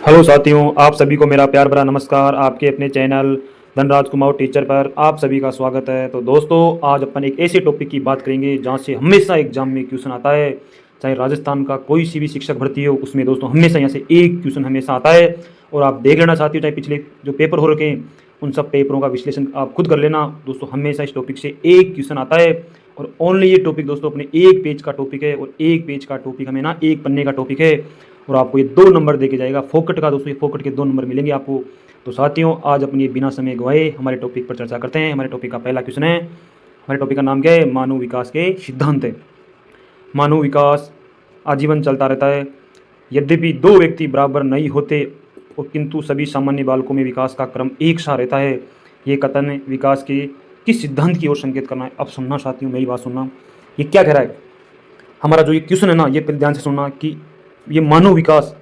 Hello साथियों, आप सभी को मेरा प्यार भरा नमस्कार। आपके अपने चैनल धनराज कुमार टीचर पर आप सभी का स्वागत है। तो दोस्तों, आज अपन एक ऐसे टॉपिक की बात करेंगे जहां से हमेशा एग्जाम में क्वेश्चन आता है। चाहे राजस्थान का कोई सी भी शिक्षक भर्ती हो, उसमें दोस्तों हमेशा यहाँ से एक क्वेश्चन हमेशा आता है। और आप देख लेना साथियों, चाहे पिछले जो पेपर हो रखे हैं उन सब पेपरों का विश्लेषण आप खुद कर लेना। दोस्तों हमेशा इस टॉपिक से एक क्वेश्चन आता है और ओनली ये टॉपिक दोस्तों अपने एक पेज का टॉपिक है। और एक पेज का टॉपिक हमें ना एक पन्ने का टॉपिक है और आपको ये 2 नंबर देके जाएगा फोकट का। दोस्तों ये फोकट के 2 नंबर मिलेंगे आपको। तो साथियों, आज अपनी बिना समय गवाए हमारे टॉपिक पर चर्चा करते हैं। हमारे टॉपिक का पहला क्वेश्चन है, हमारे टॉपिक का नाम क्या है? मानव विकास के सिद्धांत है। मानव विकास आजीवन चलता रहता है, यद्यपि 2 व्यक्ति बराबर नहीं होते और किंतु सभी सामान्य बालकों में विकास का क्रम एक सा रहता है। ये कथन विकास के किस सिद्धांत की ओर संकेत करना है? अब सुनना साथियों, मेरी बात सुनना। ये क्या कह रहा है? हमारा जो ये क्वेश्चन है ना, ये पहले ध्यान से सुनना कि ये मानव विकास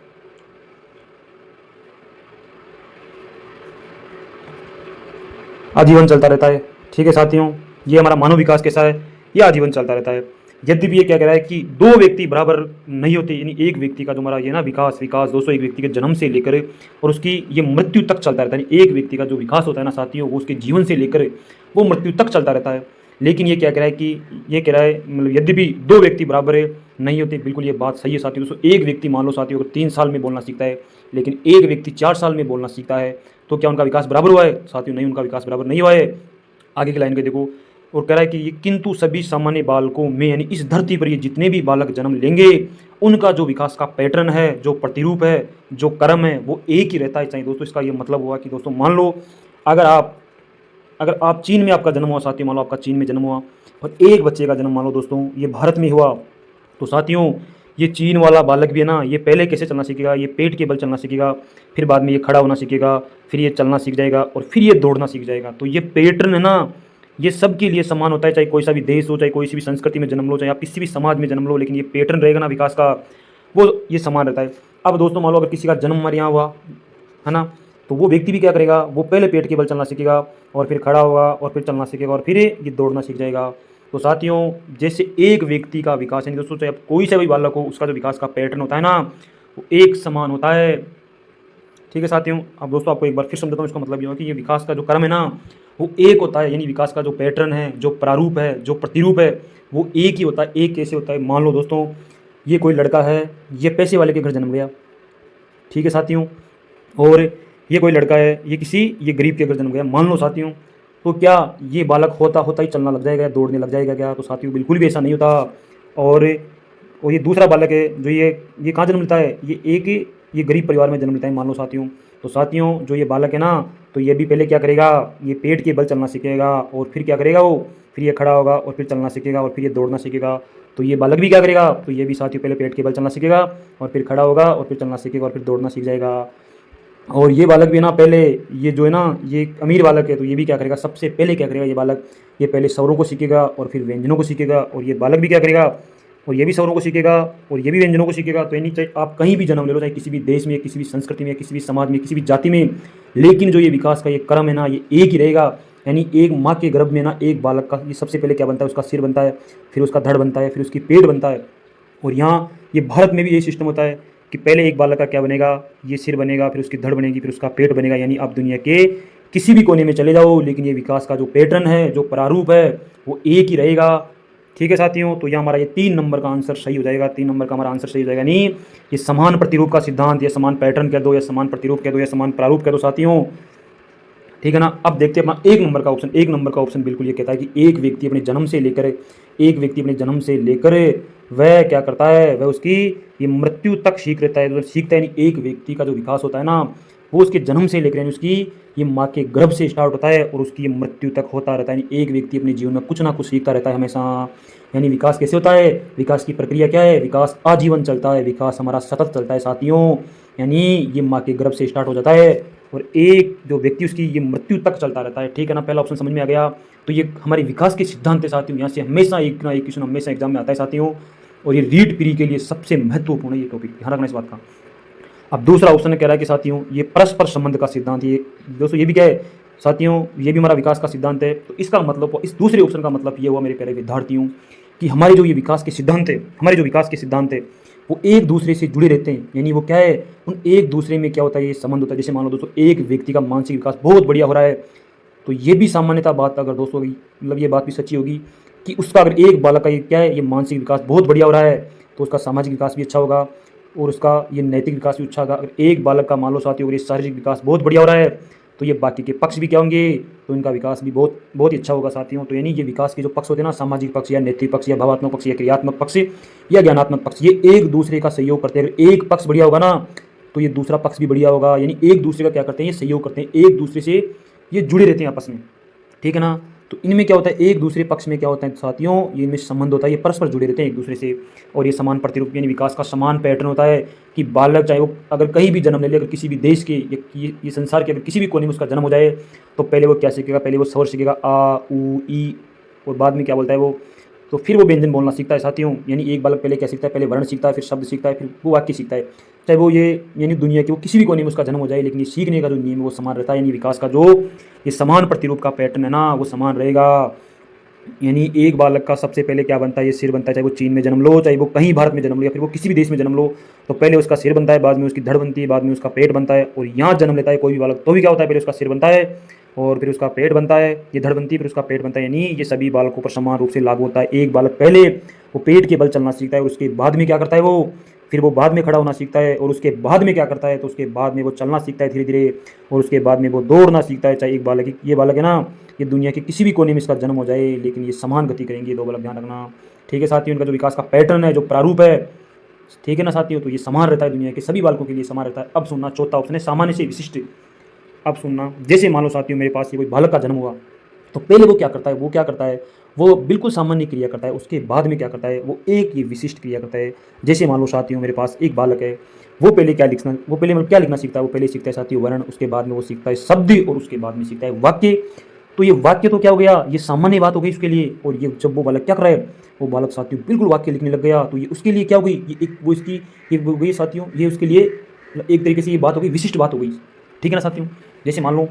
आजीवन चलता रहता है। ठीक है साथियों, ये हमारा मानव विकास कैसा है? ये आजीवन चलता रहता है। यद्यपि ये क्या कह रहा है कि 2 व्यक्ति बराबर नहीं होते, यानी एक व्यक्ति का जो हमारा ये ना विकास दोस्तों एक व्यक्ति के जन्म से लेकर और उसकी ये मृत्यु तक चलता रहता है। एक व्यक्ति का जो विकास होता है ना साथियों, वो उसके जीवन से लेकर वो मृत्यु तक चलता रहता है। लेकिन ये क्या कह रहा है कि ये कह रहा है मतलब यद्यपि 2 व्यक्ति बराबर नहीं होते, बिल्कुल ये बात सही है साथियों। दोस्तों एक व्यक्ति मान लो साथियों अगर 3 साल में बोलना सीखता है, लेकिन एक व्यक्ति 4 साल में बोलना सीखता है, तो क्या उनका विकास बराबर हुआ है? साथियों नहीं, उनका विकास बराबर नहीं हुआ है। आगे की लाइन के देखो, और कह रहा है कि ये किंतु सभी सामान्य बालकों में, यानी इस धरती पर ये जितने भी बालक जन्म लेंगे उनका जो विकास का पैटर्न है, जो प्रतिरूप है, जो क्रम है, वो एक ही रहता है। चाहिए दोस्तों इसका ये मतलब हुआ कि दोस्तों मान लो अगर आप चीन में आपका जन्म हुआ साथियों, मान लो आपका चीन में जन्म हुआ और एक बच्चे का जन्म मान लो दोस्तों ये भारत में हुआ, तो साथियों ये चीन वाला बालक भी है ना, ये पहले कैसे चलना सीखेगा? ये पेट के बल चलना सीखेगा, फिर बाद में ये खड़ा होना सीखेगा, फिर ये चलना सीख जाएगा और फिर ये दौड़ना सीख जाएगा। तो ये पैटर्न है ना, ये सबके लिए समान होता है, चाहे कोई सा भी देश हो, चाहे कोई सी भी संस्कृति में जन्म लो, चाहे आप किसी भी समाज में जन्म लो, लेकिन ये पैटर्न रहेगा ना विकास का, वो ये समान रहता है। अब दोस्तों मान लो अगर किसी का जन्म हमारे यहाँ हुआ है ना, तो वो व्यक्ति भी क्या करेगा? वो पहले पेट के बल चलना सीखेगा और फिर खड़ा होगा और फिर चलना सीखेगा और फिर ये दौड़ना सीख जाएगा। तो साथियों जैसे एक व्यक्ति का विकास है दोस्तों, चाहे कोई सा भी बालक हो, उसका जो विकास का पैटर्न होता है ना, वो एक समान होता है। ठीक है साथियों, अब दोस्तों आपको एक बार फिर समझाता हूँ। इसका मतलब ये हो कि ये विकास का जो क्रम है ना, वो एक होता है, यानी विकास का जो पैटर्न है, जो प्रारूप है, जो प्रतिरूप है, वो एक ही होता है। एक कैसे होता है? मान लो दोस्तों ये कोई लड़का है, ये पैसे वाले के घर जन्म गया, ठीक है साथियों, और ये कोई लड़का है, ये गरीब के घर जन्म गया, मान लो साथियों। तो क्या ये बालक होता होता ही चलना लग जाएगा, दौड़ने लग जाएगा क्या? तो साथियों बिल्कुल भी ऐसा नहीं होता। और ये दूसरा बालक है जो ये कहाँ जन्म लेता है? ये गरीब परिवार में जन्म लेता है, मान लो साथियों। तो साथियों जो ये बालक है ना, तो ये भी पहले क्या करेगा? ये पेट के बल चलना सीखेगा और फिर क्या करेगा वो? फिर ये खड़ा होगा और फिर चलना सीखेगा और फिर ये दौड़ना सीखेगा। तो ये बालक भी क्या करेगा? तो ये भी साथियों पहले पेट के बल चलना सीखेगा और फिर खड़ा होगा और फिर चलना सीखेगा और फिर दौड़ना सीख जाएगा। और ये बालक भी ना पहले, ये जो है ना ये अमीर बालक है, तो ये भी क्या करेगा? सबसे पहले क्या करेगा ये बालक? ये पहले स्वरों को सीखेगा और फिर व्यंजनों को सीखेगा। और ये बालक भी क्या करेगा? और ये भी स्वरों को सीखेगा और ये भी व्यंजनों को सीखेगा। तो यानी चाहे आप कहीं भी जन्म ले लो, चाहे किसी भी देश में, किसी भी संस्कृति में, किसी भी समाज में, किसी भी जाति में, लेकिन जो ये विकास का ये क्रम है ना, ये एक ही रहेगा। यानी एक माँ के गर्भ में ना एक बालक का ये सबसे पहले क्या बनता है? उसका सिर बनता है, फिर उसका धड़ बनता है, फिर उसकी पेट बनता है। और यहाँ ये भारत में भी यही सिस्टम होता है कि पहले एक बालक का क्या बनेगा? ये सिर बनेगा, फिर उसकी धड़ बनेगी, फिर उसका पेट बनेगा। यानी आप दुनिया के किसी भी कोने में चले जाओ, लेकिन ये विकास का जो पैटर्न है, जो प्रारूप है, वो एक ही रहेगा। ठीक है साथियों, तो यह हमारा ये 3 नंबर का आंसर सही हो जाएगा। 3 नंबर का हमारा आंसर सही हो जाएगा। यानी ये समान प्रतिरूप का सिद्धांत, या समान पैटर्न कह दो, या समान प्रतिरूप कह दो, या समान प्रारूप कह दो साथियों। ठीक है ना। अब देखते हैं अपना 1 नंबर का ऑप्शन। 1 नंबर का ऑप्शन बिल्कुल ये कहता है कि एक व्यक्ति अपने जन्म से लेकर वह क्या करता है? वह उसकी ये मृत्यु तक सीख रहता है, तो सीखता है। यानी एक व्यक्ति का जो विकास होता है ना, वो उसके जन्म से लेकर, यानी उसकी ये माँ के गर्भ से स्टार्ट होता है और उसकी ये मृत्यु तक होता रहता है। यानी एक व्यक्ति अपने जीवन में कुछ ना कुछ सीखता रहता है हमेशा। यानी विकास कैसे होता है? विकास की प्रक्रिया क्या है? विकास आजीवन चलता है, विकास हमारा सतत चलता है साथियों। यानी ये माँ के गर्भ से स्टार्ट हो जाता है और एक जो व्यक्ति उसकी ये मृत्यु तक चलता रहता है। ठीक है ना, पहला ऑप्शन समझ में आ गया। तो ये हमारे विकास के सिद्धांत है साथियों। यहाँ से हमेशा एक ना एक क्वेश्चन हमेशा एग्जाम में आता है साथियों, और ये रीड प्री के लिए सबसे महत्वपूर्ण है ये टॉपिक, ध्यान रखना इस बात का। अब दूसरा ऑप्शन कह रहा है कि साथियों ये परस्पर संबंध का सिद्धांत, ये दोस्तों ये भी क्या है साथियों? ये भी हमारा विकास का सिद्धांत है। तो इसका मतलब, इस दूसरे ऑप्शन का मतलब ये हुआ मेरे प्यारे विद्यार्थियों कि हमारे जो ये विकास के सिद्धांत है, वो एक दूसरे से जुड़े रहते हैं। यानी वो क्या है, उन एक दूसरे में क्या होता है, ये संबंध होता है। जैसे मान लो दोस्तों, एक व्यक्ति का मानसिक विकास बहुत बढ़िया हो रहा है, तो ये भी सामान्यतः बात अगर दोस्तों मतलब ये बात भी सच्ची होगी कि उसका अगर एक बालक का ये क्या है, ये मानसिक विकास बहुत बढ़िया हो रहा है, तो उसका सामाजिक विकास भी अच्छा होगा और उसका ये नैतिक विकास भी अच्छा होगा। अगर एक बालक का मान लो साथियों अगर ये शारीरिक विकास बहुत बढ़िया हो रहा है, तो ये बाकी के पक्ष भी क्या होंगे, तो इनका विकास भी बहुत बहुत ही अच्छा होगा साथियों। तो यानी ये विकास के जो पक्ष होते हैं ना, सामाजिक पक्ष या नैतिक पक्ष या भावात्मक पक्ष या क्रियात्मक पक्ष या ज्ञानात्मक पक्ष, ये एक दूसरे का सहयोग करते हैं। अगर एक पक्ष बढ़िया होगा ना, तो ये दूसरा पक्ष भी बढ़िया होगा। यानी एक दूसरे का क्या करते हैं, ये सहयोग करते हैं, एक दूसरे से ये जुड़े रहते हैं आपस में, ठीक है ना। तो इनमें क्या होता है, एक दूसरे पक्ष में क्या होता है साथियों, ये इनमें संबंध होता है, ये परस्पर जुड़े रहते हैं एक दूसरे से। और ये समान प्रतिरूप यानी विकास का समान पैटर्न होता है कि बालक चाहे वो अगर कहीं भी जन्म ले ले, अगर किसी भी देश के ये संसार के अगर किसी भी कोने में उसका जन्म हो जाए, तो पहले वो क्या सीखेगा, पहले वो स्वर सीखेगा आ उ ई, और बाद में क्या बोलता है वो, तो फिर वो व्यंजन बोलना सीखता है साथियों। यानी एक बालक पहले क्या सीखता है, पहले वर्ण सीखता है, फिर शब्द सीखता है, फिर वो वाक्य सीखता है। चाहे वो ये यानी दुनिया के वो किसी भी कोने में उसका जन्म हो जाए, लेकिन ये सीखने का जो नियम है वो समान रहता है। यानी विकास का जो ये समान प्रतिरूप का पैटर्न है ना, वो समान रहेगा। यानी एक बालक का सबसे पहले क्या बनता है, ये सिर बनता है। चाहे वो चीन में जन्म लो, चाहे वो कहीं भारत में जन्म लो, या फिर वो किसी भी देश में जन्म लो, तो पहले उसका सिर बनता है, बाद में उसकी धड़ बनती है, बाद में उसका पेट बनता है। और यहाँ जन्म लेता है कोई भी बालक, तो भी क्या होता है, पहले उसका सिर बनता है और फिर उसका पेट बनता है, ये धड़ बनती है, फिर उसका पेट बनता है। यानी ये सभी बालकों पर समान रूप से लागू होता है। एक बालक पहले वो पेट के बल चलना सीखता है और उसके बाद में क्या करता है वो, फिर वो बाद में खड़ा होना सीखता है, और उसके बाद में क्या करता है, तो उसके बाद में वो चलना सीखता है धीरे धीरे, और उसके बाद में वो दौड़ना सीखता है। चाहे एक बालक, ये बालक है ना, ये दुनिया के किसी भी कोने में इसका जन्म हो जाए, लेकिन ये समान गति करेंगे, दो बालक, ध्यान रखना, ठीक है साथियों। इनका जो विकास का पैटर्न है, जो प्रारूप है, ठीक है ना साथियों, तो ये समान रहता है, दुनिया के सभी बालकों के लिए समान रहता है। अब सुनना, चौथा ऑप्शन है सामान्य से विशिष्ट। अब सुनना, जैसे मान लो साथियों मेरे पास ये कोई बालक का जन्म हुआ, तो पहले वो क्या करता है, वो बिल्कुल सामान्य क्रिया करता है। उसके बाद में क्या करता है, वो एक ये विशिष्ट क्रिया करता है। जैसे मान लो साथियों मेरे पास एक बालक है, वो पहले क्या लिखना, वो पहले मतलब क्या लिखना सीखता है, वो पहले सीखता है साथियों वर्ण, उसके बाद में वो सीखता है शब्द, और उसके बाद में सीखता है वाक्य। तो ये वाक्य तो क्या हो गया, ये सामान्य बात हो गई उसके लिए। और ये जब वो बालक क्या कर रहा है, वो बालक साथियों बिल्कुल वाक्य लिखने लग गया, तो ये उसके लिए क्या हो गई, ये एक वो इसकी ये हो गई साथियों, ये उसके लिए एक तरीके से ये बात हो गई, विशिष्ट बात हो गई, ठीक है ना साथियों। जैसे मान लो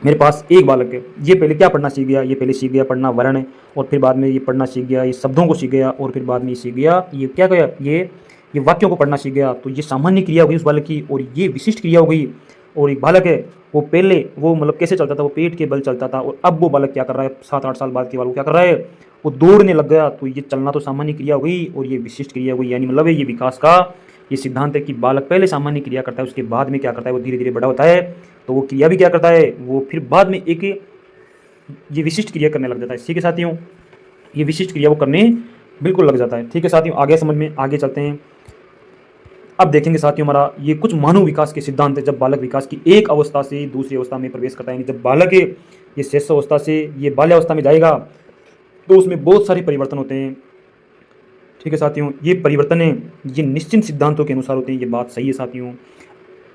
मेरे पास एक बालक है, ये पहले क्या पढ़ना सीख गया, ये पहले सीख गया पढ़ना वर्ण, और फिर बाद में ये पढ़ना सीख गया, ये शब्दों को सीख गया, और फिर बाद में ये सीख गया, ये क्या गया, ये वाक्यों को पढ़ना सीख गया। तो ये सामान्य क्रिया हो गई उस बालक की, और ये विशिष्ट क्रिया हो गई। और एक बालक है, वो पहले वो मतलब कैसे चलता था, वो पेट के बल चलता था, और अब वो बालक क्या कर रहा है, 7-8 साल बाद के बालक क्या कर रहा है, वो दौड़ने लग गया। तो ये चलना तो सामान्य क्रिया हो गई, और ये विशिष्ट क्रिया हो गई। यानी मतलब ये विकास का ये सिद्धांत है कि बालक पहले सामान्य क्रिया करता है, उसके बाद में क्या करता है, वो धीरे धीरे बड़ा होता है, तो वो क्रिया भी क्या करता है, वो फिर बाद में एक ये विशिष्ट क्रिया करने लग जाता है। ठीक है साथियों, ये विशिष्ट क्रिया वो करने बिल्कुल लग जाता है। ठीक है साथियों, आगे समझ में, आगे चलते हैं। अब देखेंगे साथियों हमारा ये कुछ मानव विकास के सिद्धांत है। जब बालक विकास की एक अवस्था से दूसरी अवस्था में प्रवेश करता है, जब बालक ये शैशव अवस्था से ये बाल्यावस्था में जाएगा, तो उसमें बहुत सारे परिवर्तन होते हैं। ठीक है साथियों, ये परिवर्तन है ये निश्चित सिद्धांतों के अनुसार होते हैं, ये बात सही है साथियों।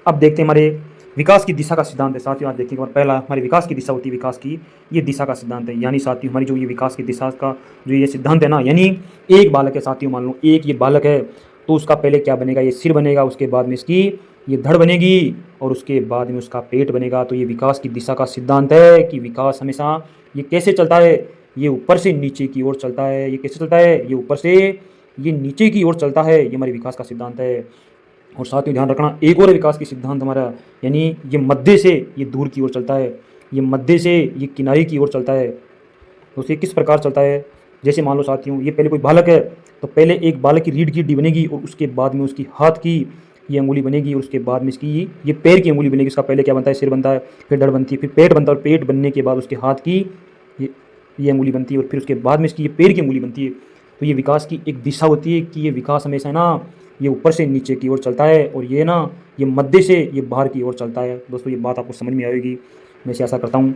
अब देखते हैं हमारे विकास की दिशा का सिद्धांत है साथियों। आज देखेंगे पहला हमारी विकास की दिशा होती है, विकास की ये दिशा का सिद्धांत है। यानी साथियों हमारी जो ये विकास की दिशा का जो ये सिद्धांत है ना, यानी एक बालक है साथियों, मान लो एक ये बालक है, तो उसका पहले क्या बनेगा, ये सिर बनेगा, उसके बाद में इसकी ये धड़ बनेगी, और उसके बाद में उसका पेट बनेगा। तो ये विकास की दिशा का सिद्धांत है कि विकास हमेशा ये कैसे चलता है, ये ऊपर से नीचे की ओर चलता है। ये कैसे चलता है, ये ऊपर से ये नीचे की ओर चलता है, ये हमारे विकास का सिद्धांत है। और साथ ही ध्यान रखना, एक और विकास की सिद्धांत हमारा, यानी ये मध्य से ये दूर की ओर चलता है, ये मध्य से ये किनारे की ओर चलता है। तो ये किस प्रकार चलता है, जैसे मान लो साथियों ये पहले कोई बालक है, तो पहले एक बालक की रीढ़ की हड्डी बनेगी, और उसके बाद में उसकी हाथ की ये अंगुली बनेगी, और उसके बाद में इसकी ये पैर की अंगुली बनेगी। उसका पहले क्या बनता है, सिर बनता है, फिर धड़ बनती है, फिर पेट बनता है, और पेट बनने के बाद उसके हाथ की ये अंगुली बनती है, और फिर उसके बाद में इसकी ये पैर की अंगुली बनती है। तो ये विकास की एक दिशा होती है कि ये विकास हमेशा ना ये ऊपर से नीचे की ओर चलता है, और ये ना ये मध्य से ये बाहर की ओर चलता है। दोस्तों ये बात आपको समझ में आएगी, मैं ऐसा करता हूँ।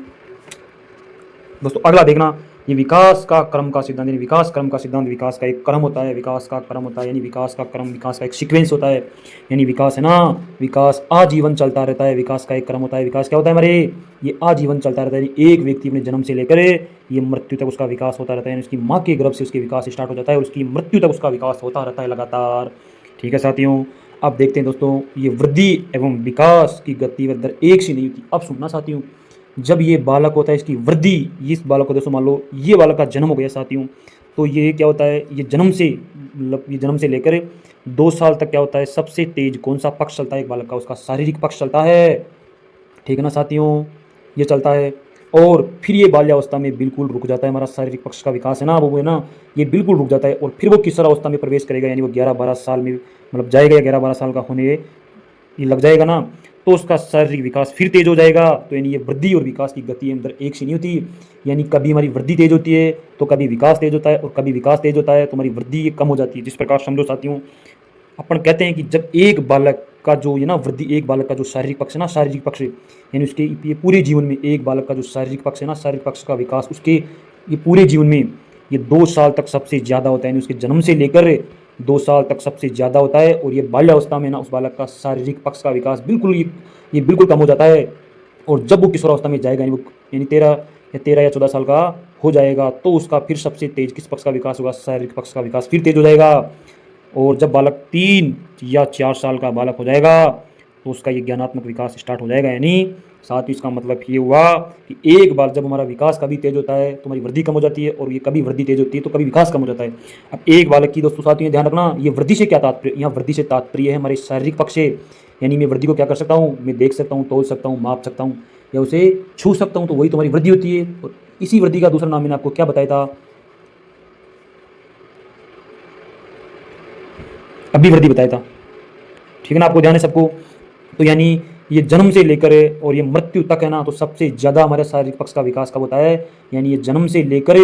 दोस्तों अगला देखना, ये विकास का क्रम का सिद्धांत, यानी विकास क्रम का सिद्धांत, विकास का एक क्रम होता है, विकास का क्रम होता है, यानी विकास का क्रम, विकास का एक सीक्वेंस होता है। यानी विकास है ना, विकास आजीवन चलता रहता है, विकास का एक क्रम होता है। विकास क्या होता है हमारे, ये आजीवन चलता रहता है। यानी एक व्यक्ति अपने जन्म से लेकर ये मृत्यु तक उसका विकास होता रहता है, यानी उसकी माँ के गर्भ से उसके विकास स्टार्ट हो जाता है, और उसकी मृत्यु तक उसका विकास होता रहता है लगातार। ठीक है साथियों, अब देखते हैं दोस्तों, ये वृद्धि एवं विकास की गति व दर एक सी नहीं होती। अब सुनना साथियों, जब ये बालक होता है, इसकी वृद्धि, इस बालक को दोस्तों मान लो ये बालक का जन्म हो गया साथियों, तो ये क्या होता है, ये जन्म से मतलब ये जन्म से लेकर 2 साल तक क्या होता है, सबसे तेज कौन सा पक्ष चलता है एक बालक का, उसका शारीरिक पक्ष चलता है। ठीक है ना साथियों, ये चलता है। और फिर ये बाल्यावस्था में बिल्कुल रुक जाता है, हमारा शारीरिक पक्ष का विकास है ना वो है ना, ये बिल्कुल रुक जाता है। और फिर वो किशोरावस्था में प्रवेश करेगा, यानी वो 11-12 साल में मतलब जाएगा, या 11-12 साल का होने ये लग जाएगा ना, तो उसका शारीरिक विकास फिर तेज हो जाएगा। तो यानी ये वृद्धि और विकास की गति अंदर एक सी नहीं होती, यानी कभी हमारी वृद्धि तेज होती है तो कभी विकास तेज होता है, और कभी विकास तेज होता है तो हमारी वृद्धि कम हो जाती है। जिस प्रकार समझो साथियों, अपन कहते हैं कि जब एक बालक का जो ये ना वृद्धि, एक बालक का जो शारीरिक पक्ष है ना, शारीरिक पक्ष यानी उसके ये पूरे जीवन में एक बालक का जो शारीरिक पक्ष है ना, शारीरिक पक्ष का विकास उसके ये पूरे जीवन में ये 2 साल तक सबसे ज़्यादा होता है, यानी उसके जन्म से लेकर 2 साल तक सबसे ज़्यादा होता है। और ये बाल्यावस्था में ना उस बालक का शारीरिक पक्ष का विकास बिल्कुल ये बिल्कुल कम हो जाता है। और जब वो किशोरावस्था में जाएगा, यानी 13 या 14 साल का हो जाएगा, तो उसका फिर सबसे तेज किस पक्ष का विकास होगा, शारीरिक पक्ष का विकास फिर तेज हो जाएगा। और जब बालक 3 या 4 साल का बालक हो जाएगा, तो उसका ये ज्ञानात्मक विकास स्टार्ट हो जाएगा। यानी साथ ही इसका मतलब ये हुआ कि एक बार जब हमारा विकास कभी तेज होता है तो हमारी वृद्धि कम हो जाती है, और ये कभी वृद्धि तेज होती है तो कभी विकास कम हो जाता है। अब एक बालक की दोस्तों साथियों ध्यान रखना, ये वृद्धि से क्या तात्पर्य, यहाँ वृद्धि से तात्पर्य है हमारे शारीरिक पक्ष से, यानी मैं वृद्धि को क्या कर सकता हूँ, मैं देख सकता हूँ, तोल सकता हूँ, माप सकता हूँ, या उसे छू सकता हूँ, तो वही तुम्हारी वृद्धि होती है। और इसी वृद्धि का दूसरा नाम मैंने आपको क्या बताया था, अभिवृद्धि बताया था। ठीक है ना, आपको ध्यान है सबको। तो यानी ये जन्म से लेकर और ये मृत्यु तक है ना, तो सबसे ज़्यादा हमारे शारीरिक पक्ष का विकास कब होता है, यानी ये जन्म से लेकर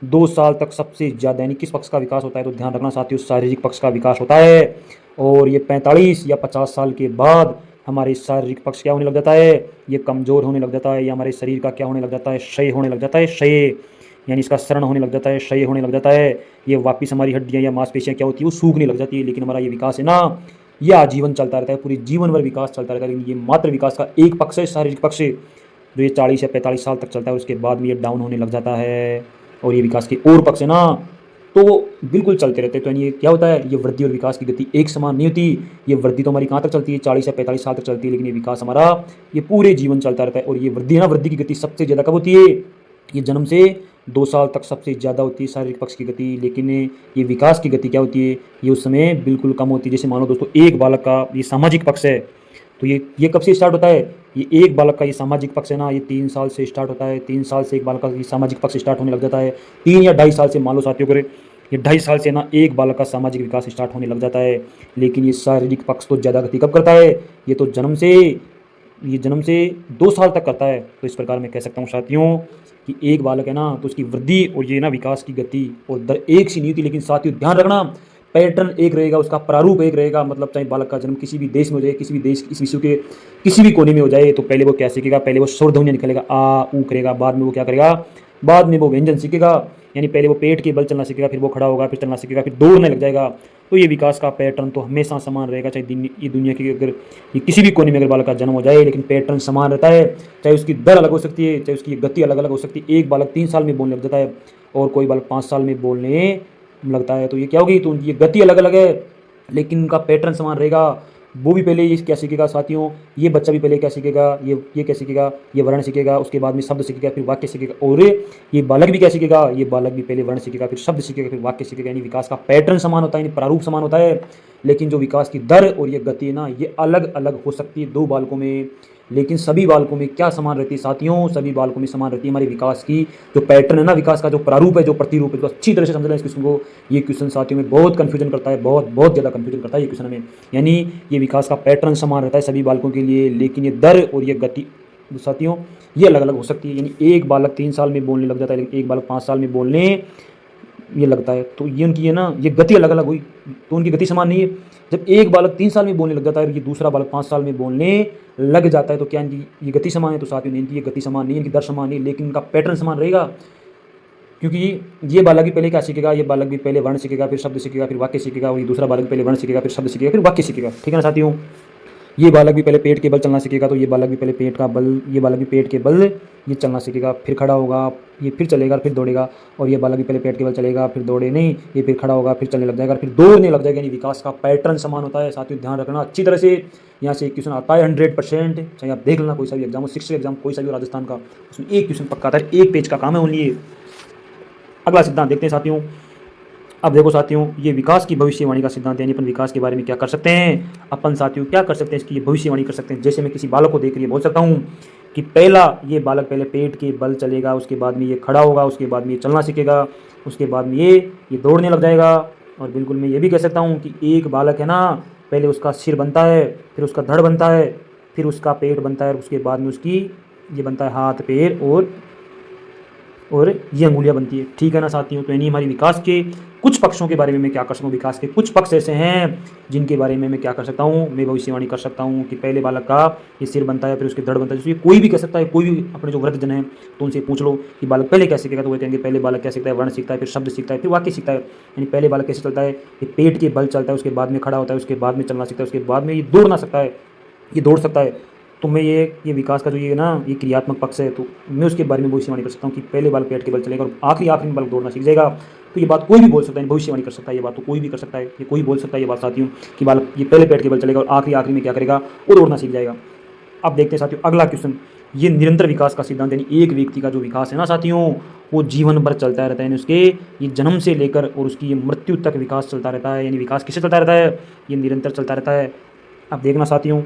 2 साल तक सबसे ज़्यादा, यानी किस पक्ष का विकास होता है, तो ध्यान रखना साथियों, शारीरिक पक्ष का विकास होता है। और ये 45 या 50 साल के बाद हमारे शारीरिक पक्ष क्या होने लग जाता है, ये कमज़ोर होने लग जाता है, या हमारे शरीर का क्या होने लग जाता है, क्षय होने लग जाता है, क्षय यानी इसका शरण होने लग जाता है, क्षय होने लग जाता है। ये वापिस हमारी हड्डियाँ या मांसपेशियाँ क्या होती है, वो सूखने लग जाती है। लेकिन हमारा ये विकास है ना, ये आजीवन चलता रहता है, पूरी जीवन भर विकास चलता रहता है। लेकिन ये मात्र विकास का एक पक्ष है, शारीरिक पक्ष, जो ये 40 या 45 साल तक चलता है, उसके बाद में ये डाउन होने लग जाता है। और ये विकास के और पक्ष है ना, तो वो बिल्कुल चलते रहते हैं। तो यानी ये क्या होता है, ये वृद्धि और विकास की गति एक समान नहीं होती। ये वृद्धि तो हमारी कहाँ तक चलती है, 40 या 45 साल तक चलती है, लेकिन ये विकास हमारा ये पूरे जीवन चलता रहता है। और ये वृद्धि है ना, वृद्धि की गति सबसे ज़्यादा कब होती है, ये जन्म से 2 साल तक सबसे ज़्यादा होती है शारीरिक पक्ष की गति। लेकिन ये विकास की गति क्या होती है, ये उस समय बिल्कुल कम होती है। जैसे मान लो दोस्तों, एक बालक का ये सामाजिक पक्ष है, तो ये कब से स्टार्ट होता है, ये एक बालक का ये सामाजिक पक्ष है ना, ये 3 साल से स्टार्ट होता है। 3 साल से एक बालक का ये सामाजिक पक्ष स्टार्ट होने लग जाता है। 3 या 2.5 साल से मान लो साथियों करे, ये 2.5 साल से ना एक बालक का सामाजिक विकास स्टार्ट होने लग जाता है। लेकिन ये शारीरिक पक्ष तो ज़्यादा गति कब करता है, ये तो जन्म से 2 साल तक करता है। तो इस प्रकार मैं कह सकता हूँ साथियों कि एक बालक है ना, तो उसकी वृद्धि और ये ना विकास की गति और दर एक सी नहीं होती। लेकिन साथियों ध्यान रखना, पैटर्न एक रहेगा, उसका प्रारूप एक रहेगा। मतलब चाहे बालक का जन्म किसी भी देश में हो जाए, किसी भी देश, इस विश्व के किसी भी कोने में हो जाए, तो पहले वो क्या सीखेगा, पहले वो स्वर ध्वनियाँ निकलेगा, आ ऊ करेगा, बाद में वो क्या करेगा, बाद में वो व्यंजन सीखेगा। यानी पहले वो पेट के बल चलना सीखेगा, फिर वो खड़ा होगा, फिर चलना सीखेगा, फिर दौड़ने लग जाएगा। तो ये विकास का पैटर्न तो हमेशा समान रहेगा, चाहे ये दुनिया की अगर ये किसी भी कोने में अगर बालक का जन्म हो जाए, लेकिन पैटर्न समान रहता है। चाहे उसकी दर अलग हो सकती है, चाहे उसकी गति अलग अलग हो सकती है। एक बालक 3 साल में बोलने लग जाता है और कोई बालक 5 साल में बोलने लगता है, तो ये क्या होगी, तो ये गति अलग अलग है, लेकिन उनका पैटर्न समान रहेगा। वो भी पहले ये क्या सीखेगा साथियों, ये बच्चा भी पहले क्या सीखेगा, ये क्या सीखेगा, ये वर्ण सीखेगा, उसके बाद में शब्द सीखेगा, फिर वाक्य सीखेगा। और ये बालक भी क्या सीखेगा, ये बालक भी पहले वर्ण सीखेगा, फिर शब्द सीखेगा, फिर वाक्य सीखेगा। यानी विकास का पैटर्न समान होता है, यानी प्रारूप समान होता है। लेकिन जो विकास की दर और ये गति है ना, ये अलग अलग हो सकती है 2 बालकों में। लेकिन सभी बालकों में क्या समान रहती है साथियों, सभी बालकों में समान रहती है हमारे विकास की जो पैटर्न है ना, विकास का जो प्रारूप है, जो प्रतिरूप है। तो अच्छी तरह से समझ लें इस क्वेश्चन को। ये क्वेश्चन साथियों में बहुत कन्फ्यूजन करता है, बहुत बहुत ज़्यादा कन्फ्यूजन करता है ये क्वेश्चन में। यानी ये विकास का पैटर्न समान रहता है सभी बालकों के लिए, लेकिन ये दर और ये गति साथियों ये अलग अलग हो सकती है। यानी एक बालक 3 साल में बोलने लग जाता है, लेकिन एक बालक 5 साल में बोलने ये लगता है। तो ये उनकी है ना, ये गति अलग अलग हुई, तो उनकी गति समान नहीं है। जब एक बालक 3 साल में बोलने लग जाता है और ये दूसरा बालक 5 साल में बोलने लग जाता है, तो क्या इनकी ये गति समान है, तो साथियों इनकी ये गति समान नहीं है, इनकी दर समान नहीं है, लेकिन इनका पैटर्न समान रहेगा। क्योंकि ये बालक भी पहले क्या सीखेगा, ये बालक भी पहले वर्ण सीखेगा, फिर शब्द सीखेगा, फिर वाक्य सीखेगा। और ये दूसरा बालक पहले वर्ण सीखेगा, फिर शब्द सीखेगा, फिर वाक्य सीखेगा। ठीक है ना साथियों, ये बालक भी पहले पेट के बल चलना सीखेगा, तो ये बालक भी पहले पेट का बल, ये बालक भी पेट के बल ये चलना सीखेगा, फिर खड़ा होगा, ये फिर चलेगा, फिर दौड़ेगा। और ये बालक भी पहले पेट के बल चलेगा, फिर दौड़े नहीं, ये फिर खड़ा होगा, फिर चलने लग जाएगा, फिर दौड़ने लग जाएगा। यानी विकास का पैटर्न समान होता है साथियों, ध्यान रखना अच्छी तरह से। यहाँ से एक क्वेश्चन आता है 100%, चाहे आप देख लेना कोई सा भी एग्जाम हो, 60 एग्जाम कोई सा भी हो राजस्थान का, उसमें एक क्वेश्चन पक्का आता है, एक पेज का काम है ओनली ये। अगला सिद्धांत देखते हैं साथियों। अब देखो साथियों, ये विकास की भविष्यवाणी का सिद्धांत, यानी अपन विकास के बारे में क्या कर सकते हैं, अपन साथियों क्या कर सकते हैं, इसकी ये भविष्यवाणी कर सकते हैं। जैसे मैं किसी बालक को देख रही बोल सकता हूँ कि पहला ये बालक पहले पेट के बल चलेगा, उसके बाद में ये खड़ा होगा, उसके बाद में ये चलना सीखेगा, उसके बाद में ये दौड़ने लग जाएगा। और बिल्कुल मैं ये भी कह सकता हूँ कि एक बालक है ना, पहले उसका सिर बनता है, फिर उसका धड़ बनता है, फिर उसका पेट बनता है, उसके बाद में उसकी ये बनता है हाथ पैर और ये अंगुलियां बनती है। ठीक है ना साथियों, तो यानी हमारी विकास के कुछ पक्षों के बारे में मैं क्या कर सकता हूँ, विकास के कुछ पक्ष ऐसे हैं जिनके बारे में मैं क्या कर सकता हूँ, मैं भविष्यवाणी कर सकता हूँ कि पहले बालक का ये सिर बनता है, फिर उसके धड़ बनता है। जैसे कोई भी कह सकता है, कोई भी अपने जो वृद्धजन है तो उनसे पूछ लो कि बालक पहले क्या सीखेगा, तो वो कहेंगे पहले बालक क्या सीखता है, वर्ण सीखता है, फिर शब्द सीखता है, फिर वाक्य सीखता है। यानी पहले बालक कैसे चलता है, ये पेट के बल चलता है, उसके बाद में खड़ा होता है, उसके बाद में चलना सीखता है, उसके बाद में ये दौड़ना सकता है, ये दौड़ सकता है। तो मैं ये विकास का जो ये ना ये क्रियात्मक पक्ष है, तो मैं उसके बारे में भविष्यवाणी कर सकता हूँ कि पहले बालक पेट के बल चलेगा और आखिरी में बालक दौड़ना सीख जाएगा। तो ये बात कोई भी बोल सकता है, भविष्यवाणी कर सकता है, ये बात तो कोई भी कर सकता है, ये कोई बोल सकता है ये बात साथियों कि बालक ये पहले पेट के बल चलेगा और आखिरी में क्या करेगा, वो दौड़ना सीख जाएगा। अब देखते हैं साथियों अगला क्वेश्चन, ये निरंतर विकास का सिद्धांत, यानी एक व्यक्ति का जो विकास है ना साथियों, वो जीवन भर चलता रहता है, यानी उसके ये जन्म से लेकर और उसकी ये मृत्यु तक विकास चलता रहता है। यानी विकास किससे चलता रहता है, ये निरंतर चलता रहता है। अब देखना साथियों,